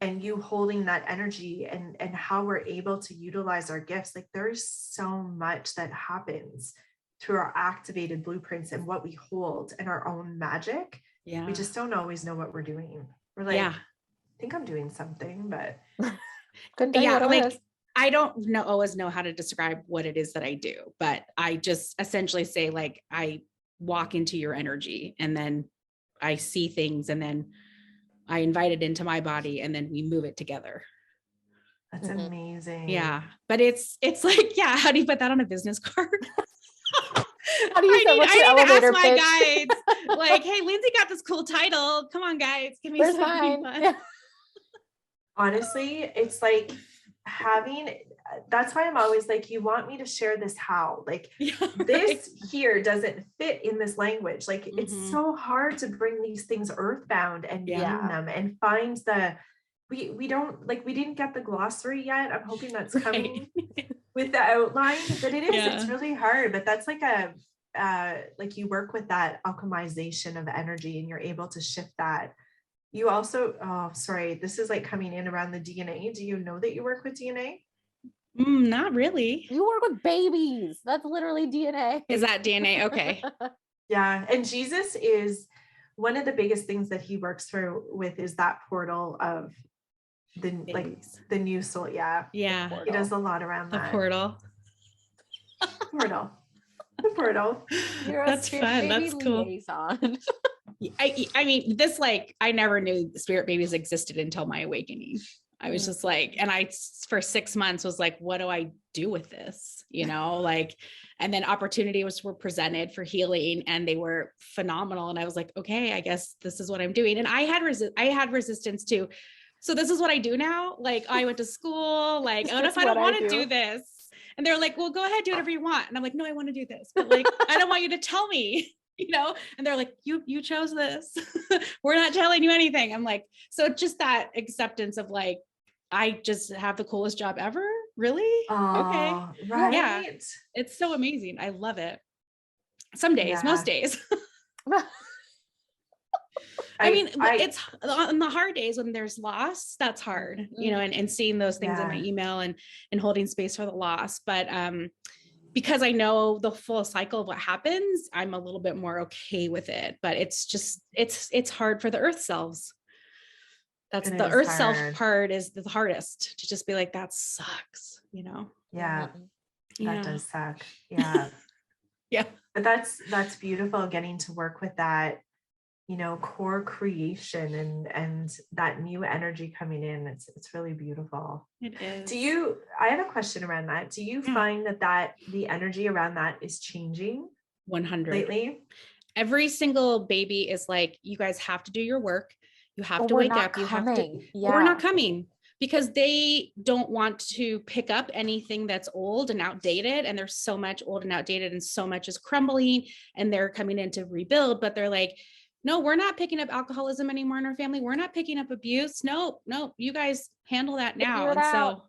and you holding that energy and how we're able to utilize our gifts. Like there's so much that happens through our activated blueprints and what we hold and our own magic. Yeah. We just don't always know what we're doing. We're like, I think I'm doing something, but couldn't tell you what it is. I don't always know how to describe what it is that I do, but I just essentially say like, I walk into your energy and then I see things and then I invite it into my body and then we move it together. That's amazing. Yeah. But it's like, yeah, how do you put that on a business card? How do you say what's your elevator pitch? My guides, like, hey, Lyndsay got this cool title. Come on, guys, give me something fun. Yeah. Honestly, it's like that's why I'm always like, you want me to share this how? Like this here doesn't fit in this language. Like it's so hard to bring these things earthbound and name them and find we didn't get the glossary yet. I'm hoping that's coming with the outline, but it's really hard. But that's like like you work with that alchemization of energy and you're able to shift that. You also, this is like coming in around the DNA. Do you know that you work with DNA? Not really. You work with babies. That's literally DNA. Is that DNA? Okay. Yeah. And Jesus is one of the biggest things that he works with is that portal of the babies. Like the new soul. Yeah. Yeah. He does a lot around that. The portal. The portal. That's fun. That's cool. Liaison. I mean, this, like, I never knew spirit babies existed until my awakening. I was just like, and I, for 6 months was like, what do I do with this? You know, like, and then opportunities were presented for healing and they were phenomenal. And I was like, okay, I guess this is what I'm doing. And I had resistance too. So this is what I do now. Like I went to school, like, oh, if I don't want to do this. And they're like, well, go ahead, do whatever you want. And I'm like, no, I want to do this. But like, I don't want you to tell me, you know? And they're like, you chose this. We're not telling you anything. I'm like, so just that acceptance of like, I just have the coolest job ever. Really? Okay. Right. Yeah. It's so amazing. I love it. Some days, most days. I mean, it's on the hard days when there's loss, that's hard, you know, and seeing those things in my email and holding space for the loss. But because I know the full cycle of what happens, I'm a little bit more okay with it. But it's just, it's hard for the earth selves. That's the earth self part is the hardest to just be like, that sucks, you know? Yeah. That does suck. Yeah. Yeah. But that's beautiful getting to work with that, you know, core creation and that new energy coming in. It's really beautiful. It is. I have a question around that. Do you find that the energy around that is changing 100 lately? Every single baby is like, you guys have to do your work. You have to wake up. You have to, we're not coming because they don't want to pick up anything that's old and outdated. And there's so much old and outdated and so much is crumbling and they're coming in to rebuild, but they're like, no, we're not picking up alcoholism anymore in our family. We're not picking up abuse. No, you guys handle that now. And so,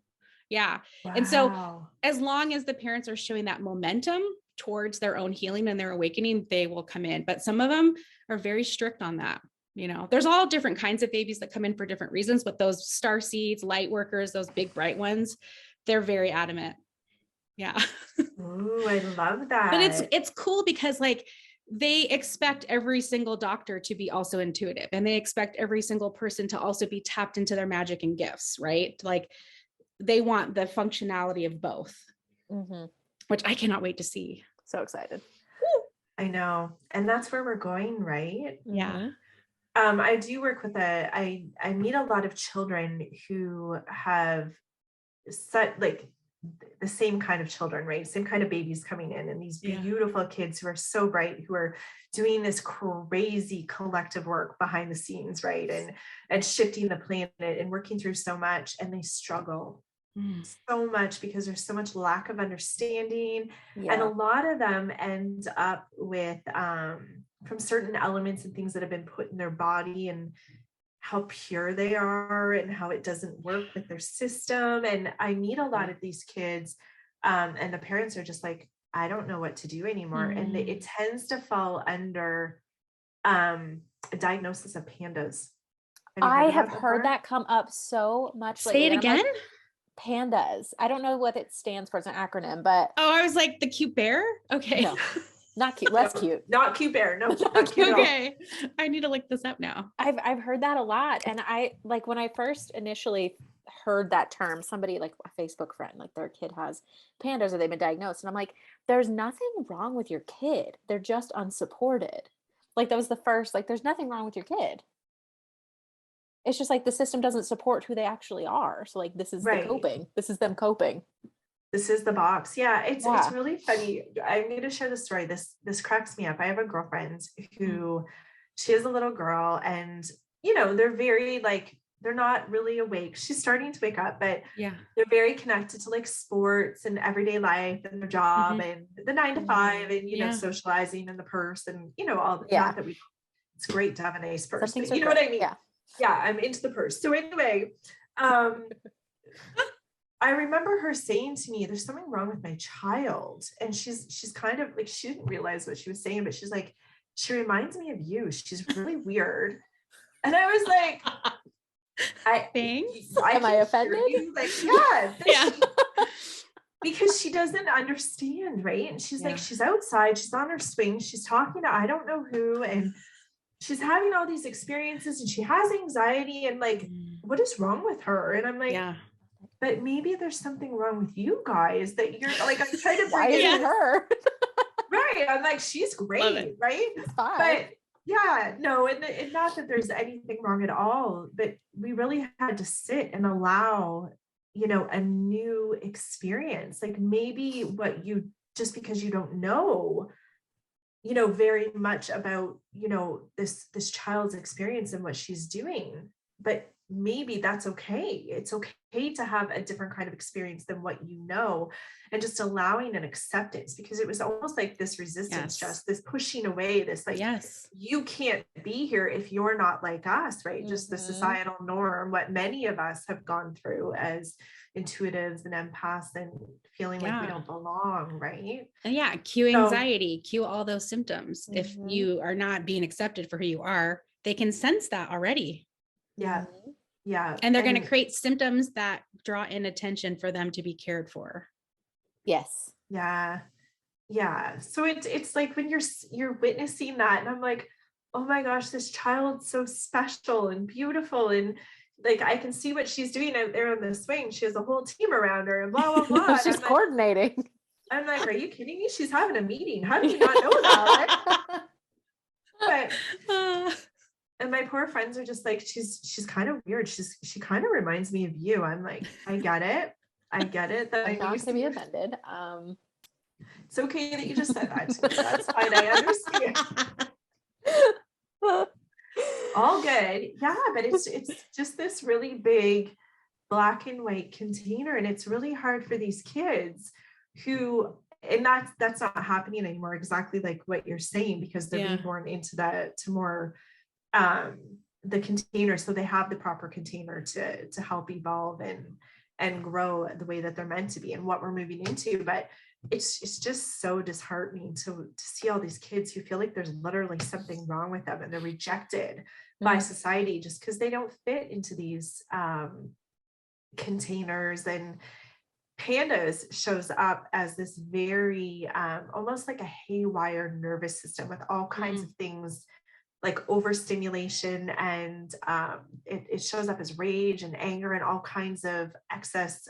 yeah. Wow. And so as long as the parents are showing that momentum towards their own healing and their awakening, they will come in. But some of them are very strict on that. You know, there's all different kinds of babies that come in for different reasons, but those star seeds, light workers, those big bright ones, they're very adamant. Yeah. Ooh, I love that. But it's cool because like they expect every single doctor to be also intuitive and they expect every single person to also be tapped into their magic and gifts, right? Like they want the functionality of both, which I cannot wait to see. So excited. I know. And that's where we're going, right? Yeah. I do work with I meet a lot of children who have set like the same kind of children, right? Same kind of babies coming in and these beautiful kids who are so bright, who are doing this crazy collective work behind the scenes, right? And shifting the planet and working through so much, and they struggle so much because there's so much lack of understanding. And a lot of them end up with from certain elements and things that have been put in their body and how pure they are and how it doesn't work with their system. And I meet a lot of these kids and the parents are just like, I don't know what to do anymore. And it tends to fall under a diagnosis of pandas. I have heard that come up so much lately. Say it again. Pandas. I don't know what it stands for. It's an acronym, but I was like the cute bear. Okay. No, not cute. Less cute. Not cute bear. No, not cute. Okay. I need to look this up now. I've heard that a lot. And I like when I first initially heard that term, somebody like a Facebook friend, like their kid has pandas or they've been diagnosed. And I'm like, there's nothing wrong with your kid. They're just unsupported. Like that was the first, like, there's nothing wrong with your kid. It's just like the system doesn't support who they actually are. So like, this is the coping. This is them coping. This is the box. Yeah, it's really funny. I'm going to share the story. This cracks me up. I have a girlfriend who she is a little girl, and you know, they're very like, they're not really awake. She's starting to wake up, but they're very connected to like sports and everyday life and their job and the 9 to 5 and, you know, socializing and the purse and, you know, all the not that it's great to have a nice purse, but you know what I mean? Yeah, I'm into the purse. So anyway, I remember her saying to me, there's something wrong with my child. And she's kind of like, she didn't realize what she was saying, but she's like, she reminds me of you. She's really weird. And I was like, am I offended? Like, because she doesn't understand, right? And she's like, she's outside, she's on her swing, she's talking to I don't know who, and she's having all these experiences and she has anxiety and like, what is wrong with her? And I'm like, but maybe there's something wrong with you guys that you're like, I'm trying to bring in her. Right. I'm like, she's great, right? But no, and not that there's anything wrong at all, but we really had to sit and allow, you know, a new experience. Like maybe what you, just because you don't know, you know, very much about, you know, this child's experience and what she's doing, but maybe that's okay. It's okay to have a different kind of experience than what you know, and just allowing an acceptance, because it was almost like this resistance, just this pushing away, this like, you can't be here if you're not like us, right? Just the societal norm, what many of us have gone through as intuitives and empaths and feeling like we don't belong, right? And cue anxiety, cue all those symptoms. If you are not being accepted for who you are, they can sense that already. And they're going to create symptoms that draw in attention for them to be cared for. So it's like when you're witnessing that, and I'm like, oh my gosh, this child's so special and beautiful, and like I can see what she's doing out there on the swing. She has a whole team around her and blah blah blah. She's coordinating. I'm like, are you kidding me? She's having a meeting. How do you not know that? But and my poor friends are just like, she's kind of weird. She kind of reminds me of you. I'm like, I get it. That I'm not gonna be offended. It's okay that you just said that to me. That's fine. I understand. All good. Yeah, but it's just this really big black and white container, and it's really hard for these kids who, and that's not happening anymore, exactly like what you're saying, because they're being born into to more the container, so they have the proper container to help evolve and grow the way that they're meant to be and what we're moving into. But it's just so disheartening to see all these kids who feel like there's literally something wrong with them and they're rejected by society just because they don't fit into these containers. And pandas shows up as this very almost like a haywire nervous system with all kinds of things like overstimulation, and it shows up as rage and anger and all kinds of excess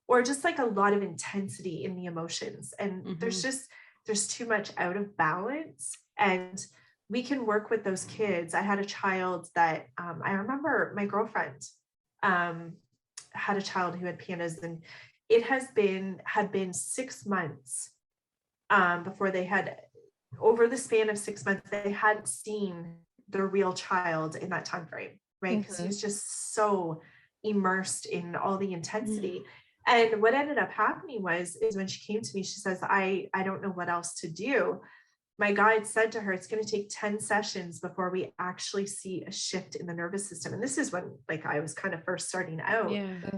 or just like a lot of intensity in the emotions. And there's too much out of balance, and we can work with those kids. I had a child that I remember my girlfriend had a child who had pandas, and it had been 6 months before they had, over the span of 6 months, they hadn't seen their real child in that time frame, right? Because he was just so immersed in all the intensity. And what ended up happening is when she came to me, she says, I don't know what else to do. My guide said to her, it's going to take 10 sessions before we actually see a shift in the nervous system. And this is when like I was kind of first starting out,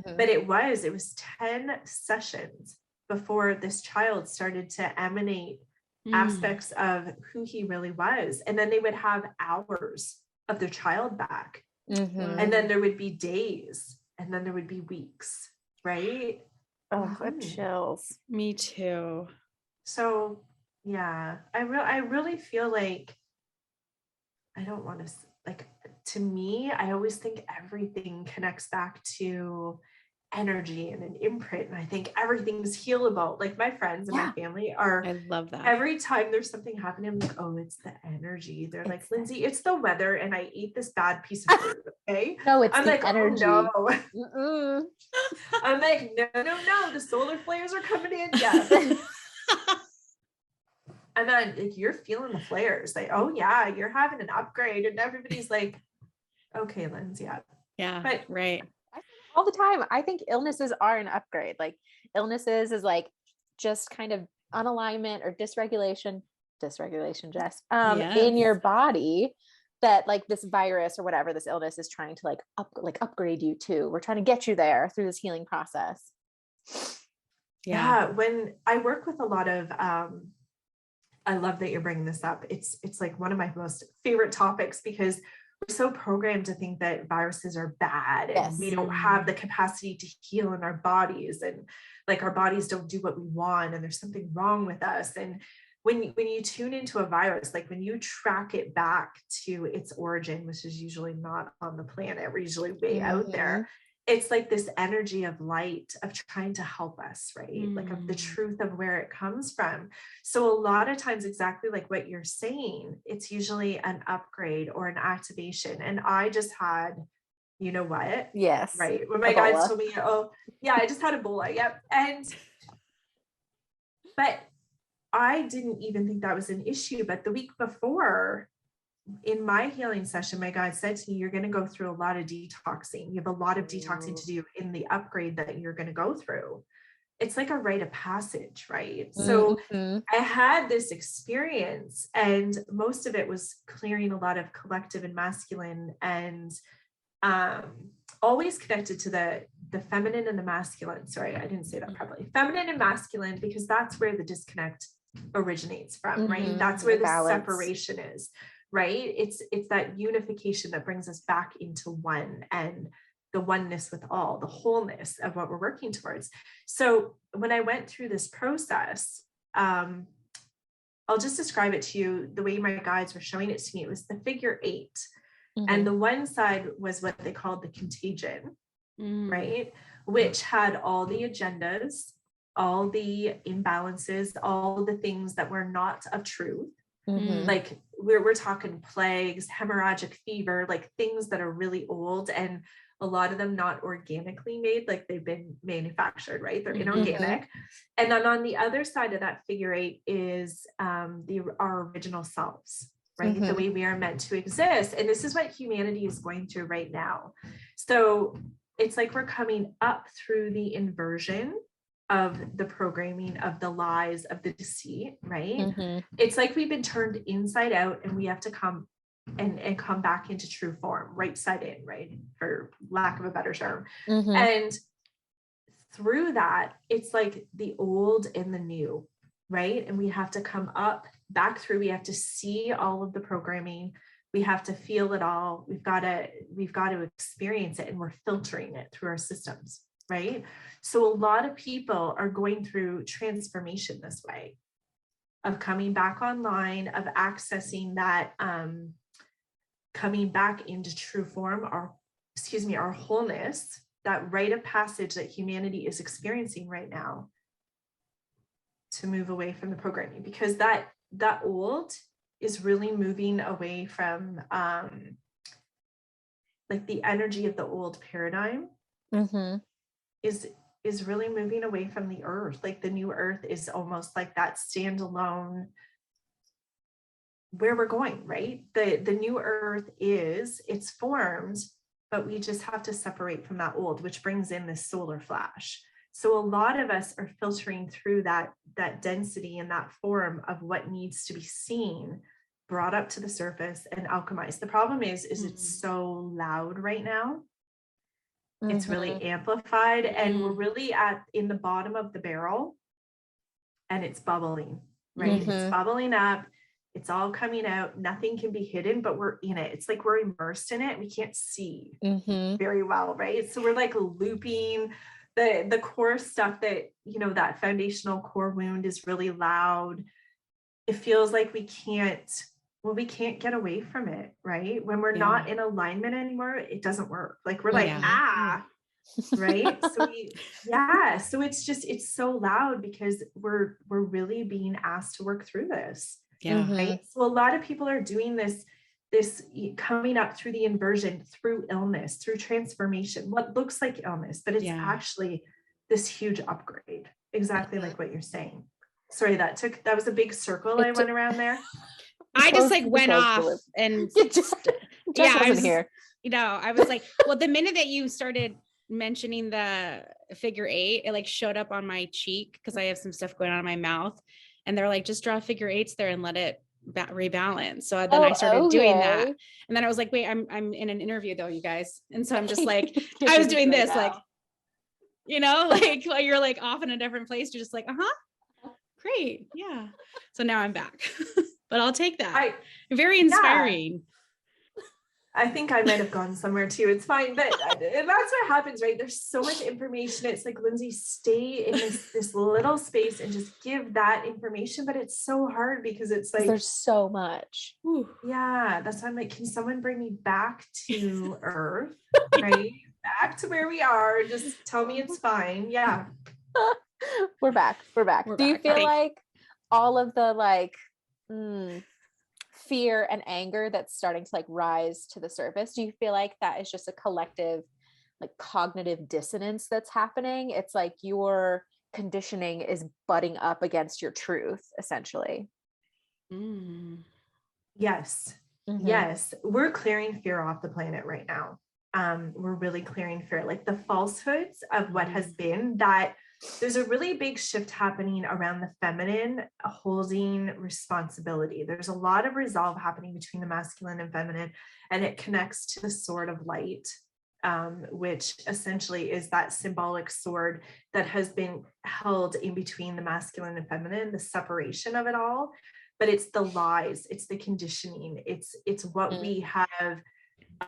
but it was 10 sessions before this child started to emanate aspects of who he really was. And then they would have hours of their child back And then there would be days, and then there would be weeks, right? Oh, chills. Me too. So yeah, I really feel like, I don't want to, like, to me, I always think everything connects back to energy and an imprint. And I think everything's healable. Like my friends and my family are, I love that. Every time there's something happening, I'm like, oh, it's the energy. They're like, Lyndsay, it's the weather, and I ate this bad piece of fruit. Okay. No, it's I'm the like, energy. oh, no. I'm like, no, the solar flares are coming in. Yes. And then like, you're feeling the flares. Like, oh yeah, you're having an upgrade. And everybody's like, okay, Lyndsay, yeah. Yeah. But right. All the time. I think illnesses are an upgrade. Like illnesses is like just kind of unalignment or dysregulation, Jess, in your body that like this virus or whatever this illness is trying to upgrade you to. We're trying to get you there through this healing process. Yeah. When I work with a lot of, I love that you're bringing this up. It's like one of my most favorite topics, because we're so programmed to think that viruses are bad and we don't have the capacity to heal in our bodies, and like our bodies don't do what we want, and there's something wrong with us. And when you tune into a virus, like when you track it back to its origin, which is usually not on the planet, we're usually way out there. It's like this energy of light of trying to help us, right? Like of the truth of where it comes from. So a lot of times, exactly like what you're saying, it's usually an upgrade or an activation. And I just had, you know what? Yes. Right. When my guides told me, oh yeah, I just had Ebola. Yep. But I didn't even think that was an issue. But the week before, in my healing session, my guide said to me, you're going to go through a lot of detoxing. You have a lot of detoxing to do in the upgrade that you're going to go through. It's like a rite of passage, right? So I had this experience, and most of it was clearing a lot of collective and masculine, and always connected to the feminine and the masculine. Sorry, I didn't say that properly. Feminine and masculine, because that's where the disconnect originates from, right? That's where the separation is. Right? It's that unification that brings us back into one, and the oneness with all, the wholeness of what we're working towards. So when I went through this process, I'll just describe it to you the way my guides were showing it to me. It was the figure 8. And the one side was what they called the contagion, right? Which had all the agendas, all the imbalances, all the things that were not of truth. Like we're talking plagues, hemorrhagic fever, like things that are really old, and a lot of them not organically made, like they've been manufactured, right? They're inorganic. And then on the other side of that figure 8 is our original selves, right? The way we are meant to exist. And this is what humanity is going through right now. So it's like we're coming up through the inversion of the programming, of the lies, of the deceit, right? It's like we've been turned inside out, and we have to come and come back into true form, right side in, right? For lack of a better term. And through that, it's like the old and the new, right? And we have to come up back through, we have to see all of the programming, we have to feel it all, we've got to experience it, and we're filtering it through our systems. Right? So a lot of people are going through transformation this way, of coming back online, of accessing that, coming back into true form, our wholeness, that rite of passage that humanity is experiencing right now, to move away from the programming, because that old is really moving away from like the energy of the old paradigm. Is really moving away from the earth. Like the new earth is almost like that standalone, where we're going, right? The new earth it's formed, but we just have to separate from that old, which brings in this solar flash. So a lot of us are filtering through that density and that form of what needs to be seen, brought up to the surface and alchemized. The problem is it's so loud right now. It's really amplified, and we're really in the bottom of the barrel, and it's bubbling, right? It's bubbling up, It's all coming out. Nothing can be hidden, but we're in it. It's like we're immersed in it. We can't see very well, right? So we're like looping the core stuff that, you know, that foundational core wound is really loud. It feels like we can't get away from it, right? When we're not in alignment anymore, it doesn't work. Like we're right? So it's so loud because we're really being asked to work through this. Right. So a lot of people are doing this coming up through the inversion, through illness, through transformation, what looks like illness, but it's actually this huge upgrade, exactly like what you're saying. Sorry, that was a big circle I went around there. I just like went off and I wasn't here. You know, I was like, well, the minute that you started mentioning the figure 8, it like showed up on my cheek because I have some stuff going on in my mouth, and they're like, just draw figure 8s there and let it rebalance. So then I started doing that, and then I was like, wait, I'm in an interview though, you guys, and so I'm just like, I was doing this like, you know, like while you're like off in a different place, you're just like, great, yeah. So now I'm back, but I'll take that. Very inspiring. I think I might have gone somewhere too. It's fine, but that's what happens, right? There's so much information. It's like, Lyndsay, stay in this little space and just give that information. But it's so hard because it's like there's so much. Yeah, that's why I'm like, can someone bring me back to Earth, right? Back to where we are. Just tell me it's fine. Yeah, we're back. Do you feel like all of the like fear and anger that's starting to like rise to the surface, do you feel like that is just a collective like cognitive dissonance that's happening? It's like your conditioning is butting up against your truth, essentially. Yes. We're clearing fear off the planet right now. We're really clearing fear, like the falsehoods of what has been. That there's a really big shift happening around the feminine holding responsibility. There's a lot of resolve happening between the masculine and feminine, and it connects to the sword of light, which essentially is that symbolic sword that has been held in between the masculine and feminine, the separation of it all. But it's the lies, it's the conditioning, it's what we have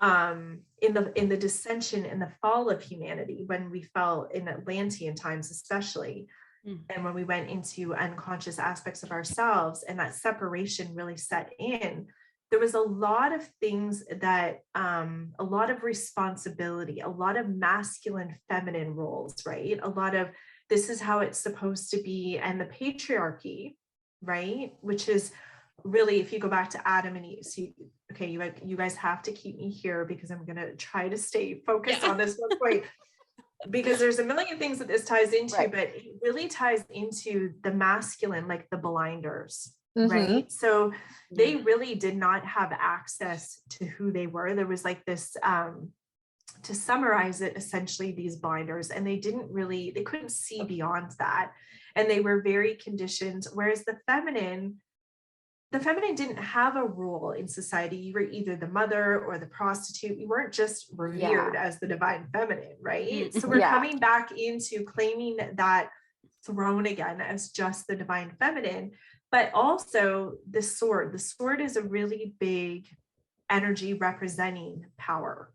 in the dissension, in the fall of humanity, when we fell in Atlantean times, especially, and when we went into unconscious aspects of ourselves, and that separation really set in. There was a lot of things that, a lot of responsibility, a lot of masculine, feminine roles, right? A lot of this is how it's supposed to be, and the patriarchy, right? Which is really, if you go back to Adam and Eve, see, okay, you guys have to keep me here because I'm going to try to stay focused on this one point, because there's a million things that this ties into, but it really ties into the masculine, like the blinders, right? So they really did not have access to who they were. There was like this, to summarize it, essentially these blinders, and they couldn't see beyond that. And they were very conditioned. Whereas the feminine didn't have a role in society. You were either the mother or the prostitute. You weren't just revered as the divine feminine, right? So we're coming back into claiming that throne again as just the divine feminine, but also the sword. The sword is a really big energy representing power,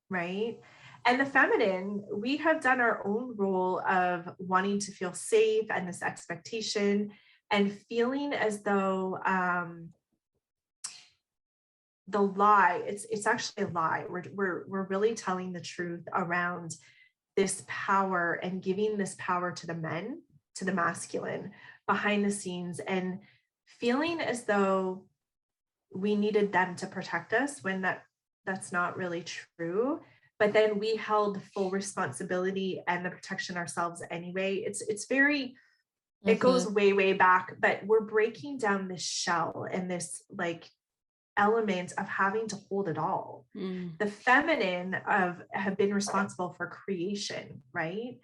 right? And the feminine, we have done our own role of wanting to feel safe and this expectation, and feeling as though the lie, it's actually a lie. We're really telling the truth around this power and giving this power to the men, to the masculine behind the scenes, and feeling as though we needed them to protect us when that's not really true. But then we held full responsibility and the protection ourselves anyway. It's very, it goes way, way back, but we're breaking down this shell and this like element of having to hold it all. The feminine have been responsible for creation, right?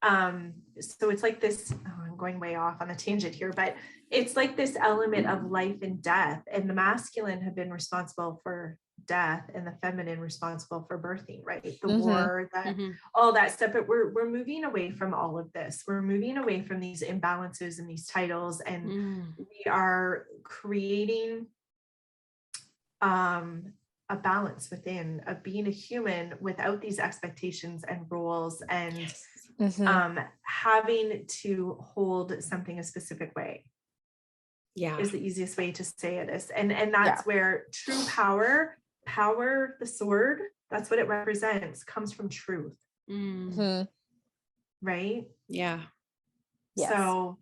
So it's like this, I'm going way off on a tangent here, but it's like this element of life and death, and the masculine have been responsible for death, and the feminine responsible for birthing, right? The Mhm. war, that all that stuff. But we're moving away from all of this. We're moving away from these imbalances and these titles, and we are creating a balance within of being a human without these expectations and rules and having to hold something a specific way. Is the easiest way to say it is. And that's where true power, the sword, that's what it represents, comes from truth. Right? Yeah. Yes. So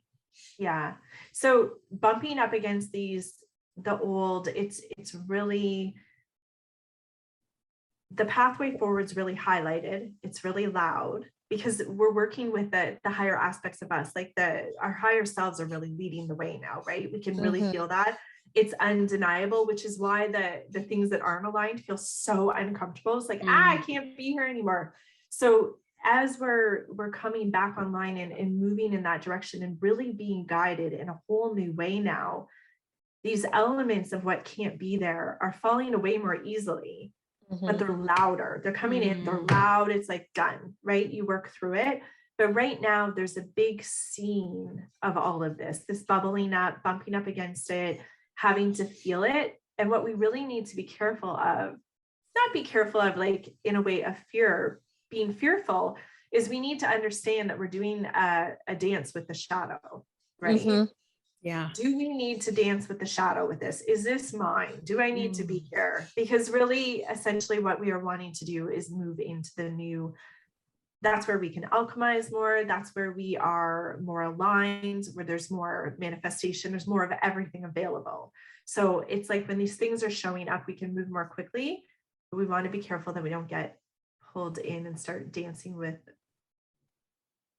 yeah. So bumping up against the old, it's really, the pathway forward's really highlighted. It's really loud because we're working with the higher aspects of us, like our higher selves are really leading the way now, right? We can really feel that. It's undeniable, which is why the things that aren't aligned feel so uncomfortable. It's like, I can't be here anymore. So as we're coming back online and moving in that direction and really being guided in a whole new way now, these elements of what can't be there are falling away more easily. But they're louder. They're coming in, they're loud. It's like done, right? You work through it. But right now there's a big scene of all of this bubbling up, bumping up against it, having to feel it. And what we really need to be careful of, not be careful of like in a way of fear, being fearful, is we need to understand that we're doing a dance with the shadow, right? Yeah. Do we need to dance with the shadow with this? Is this mine? Do I need to be here? Because really, essentially what we are wanting to do is move into the new. That's where we can alchemize more. That's where we are more aligned, where there's more manifestation. There's more of everything available. So it's like when these things are showing up, we can move more quickly, but we want to be careful that we don't get pulled in and start dancing with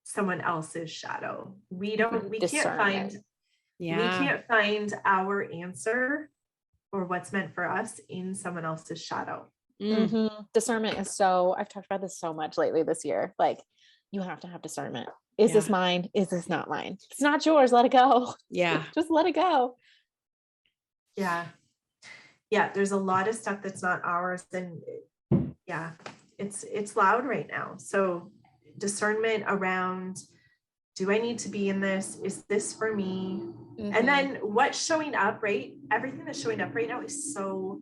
someone else's shadow. We can't find our answer or what's meant for us in someone else's shadow. Discernment is so, I've talked about this so much lately this year. Like, you have to have discernment. Is this mine? Is this not mine? It's not yours. Let it go. Yeah. Just let it go. Yeah. There's a lot of stuff that's not ours. And it's loud right now. So discernment around, do I need to be in this? Is this for me? And then what's showing up, right? Everything that's showing up right now is so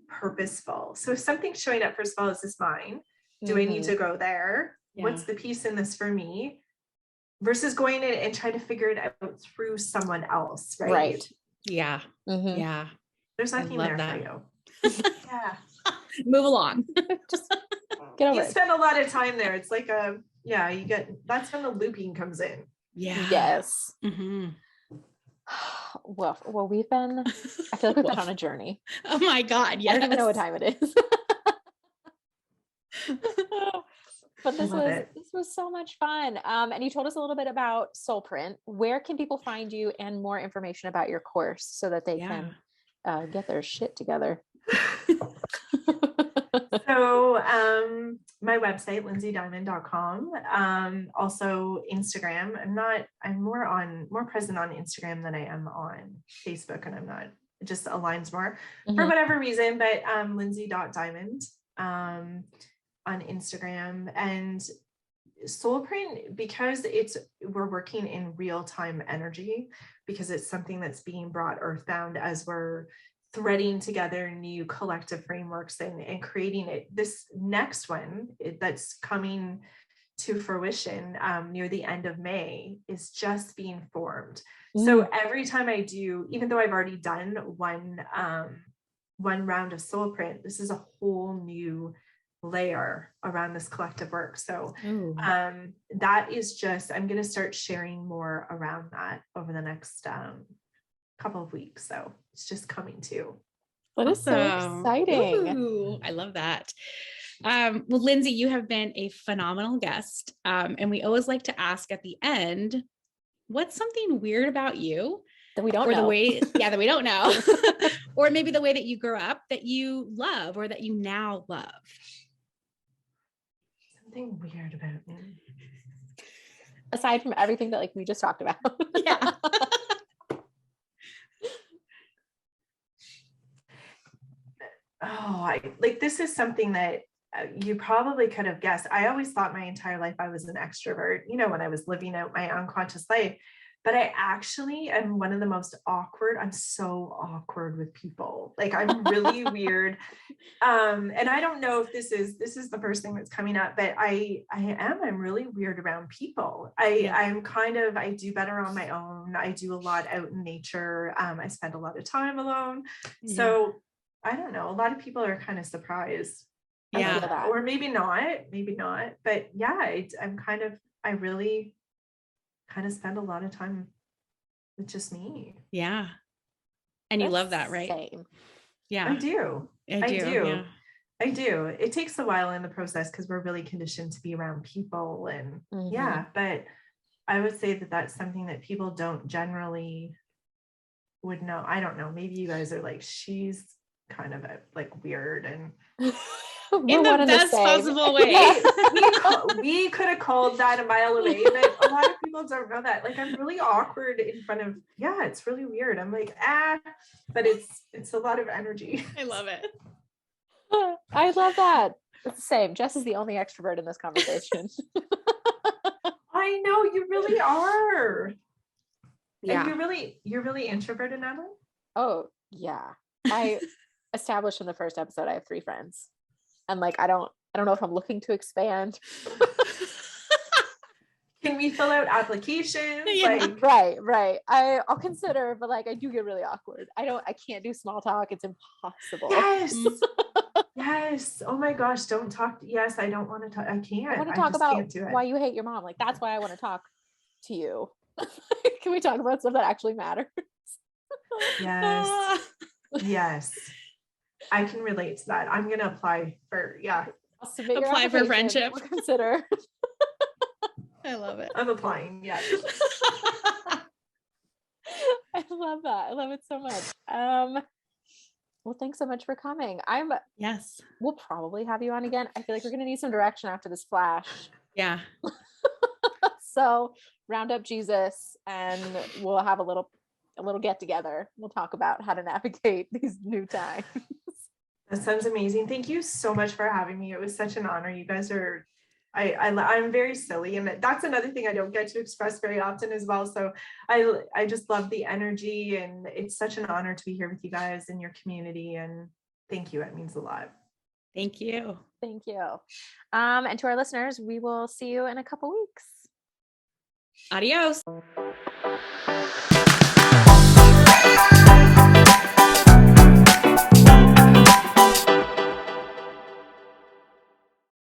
purposeful. So if something's showing up, first of all, is this mine? Do I need to go there? What's the piece in this for me? Versus going in and trying to figure it out through someone else, right? Yeah. Yeah. There's nothing there that. for you. Yeah. Move along. Just get over You spend a lot of time there. It's like that's when the looping comes in. Yeah. Yes. Well, I feel like we've been on a journey. Oh my God. Yes. I don't even know what time it is. But this was so much fun. And you told us a little bit about Soulprint. Where can people find you and more information about your course so that they can get their shit together? So my website, lyndsaydiamond.com. Also Instagram. I'm more present on Instagram than I am on Facebook, and it just aligns more for whatever reason, but lyndsay.diamond on Instagram. And Soulprint, because we're working in real-time energy, because it's something that's being brought earthbound as we're threading together new collective frameworks and creating it. This next one that's coming to fruition near the end of May is just being formed. So every time I do, even though I've already done one round of Soulprint, this is a whole new layer around this collective work. So that is just, I'm going to start sharing more around that over the next couple of weeks. So it's just coming too. That is so exciting. Ooh, I love that. Well, Lyndsay, you have been a phenomenal guest. And we always like to ask at the end, what's something weird about you that we don't know? That we don't know. Or maybe the way that you grew up that you love or that you now love. Something weird about me. Aside from everything that we just talked about. Yeah. this is something that you probably could have guessed. I always thought my entire life I was an extrovert, when I was living out my unconscious life, but I actually am one of the most awkward. I'm so awkward with people. Like, I'm really weird. And I don't know if this is the first thing that's coming up, but I'm really weird around people. I do better on my own. I do a lot out in nature. I spend a lot of time alone. So I don't know. A lot of people are kind of surprised. Yeah. Or maybe not, but yeah, I really kind of spend a lot of time with just me. Yeah. And you love that, right? Same. Yeah. I do. Yeah. I do. It takes a while in the process because we're really conditioned to be around people and but I would say that that's something that people don't generally would know. I don't know. Maybe you guys are like, she's kind of like weird and in the best possible way. we could have called that a mile away, but a lot of people don't know that. Like, I'm really awkward in front of, it's really weird. I'm like, but it's a lot of energy. I love it. I love that. It's the same. Jess is the only extrovert in this conversation. I know, you really are. Yeah. And you're really introverted, Natalie? Oh, yeah. I established in the first episode I have 3 friends. And like I don't know if I'm looking to expand. Can we fill out applications? Yeah. Like, right. I'll consider, but like I do get really awkward. I can't do small talk. It's impossible. Yes. Yes. Oh my gosh. Don't talk. Yes, I don't want to talk. I can't. I want to talk about why you hate your mom. Like, that's why I want to talk to you. Can we talk about stuff that actually matters? Yes. Yes. I can relate to that. I'm going to apply for, I'll submit apply for friendship. We'll consider. I love it. I'm applying. Yeah. I love that. I love it so much. Well, thanks so much for coming. Yes. We'll probably have you on again. I feel like we're going to need some direction after this flash. Yeah. So round up Jesus and we'll have a little get together. We'll talk about how to navigate these new times. That sounds amazing. Thank you so much for having me. It was such an honor. You guys are, I'm very silly, and that's another thing I don't get to express very often as well. So I just love the energy, and it's such an honor to be here with you guys in your community. And thank you. It means a lot. Thank you. Thank you. And to our listeners, we will see you in a couple weeks. Adios.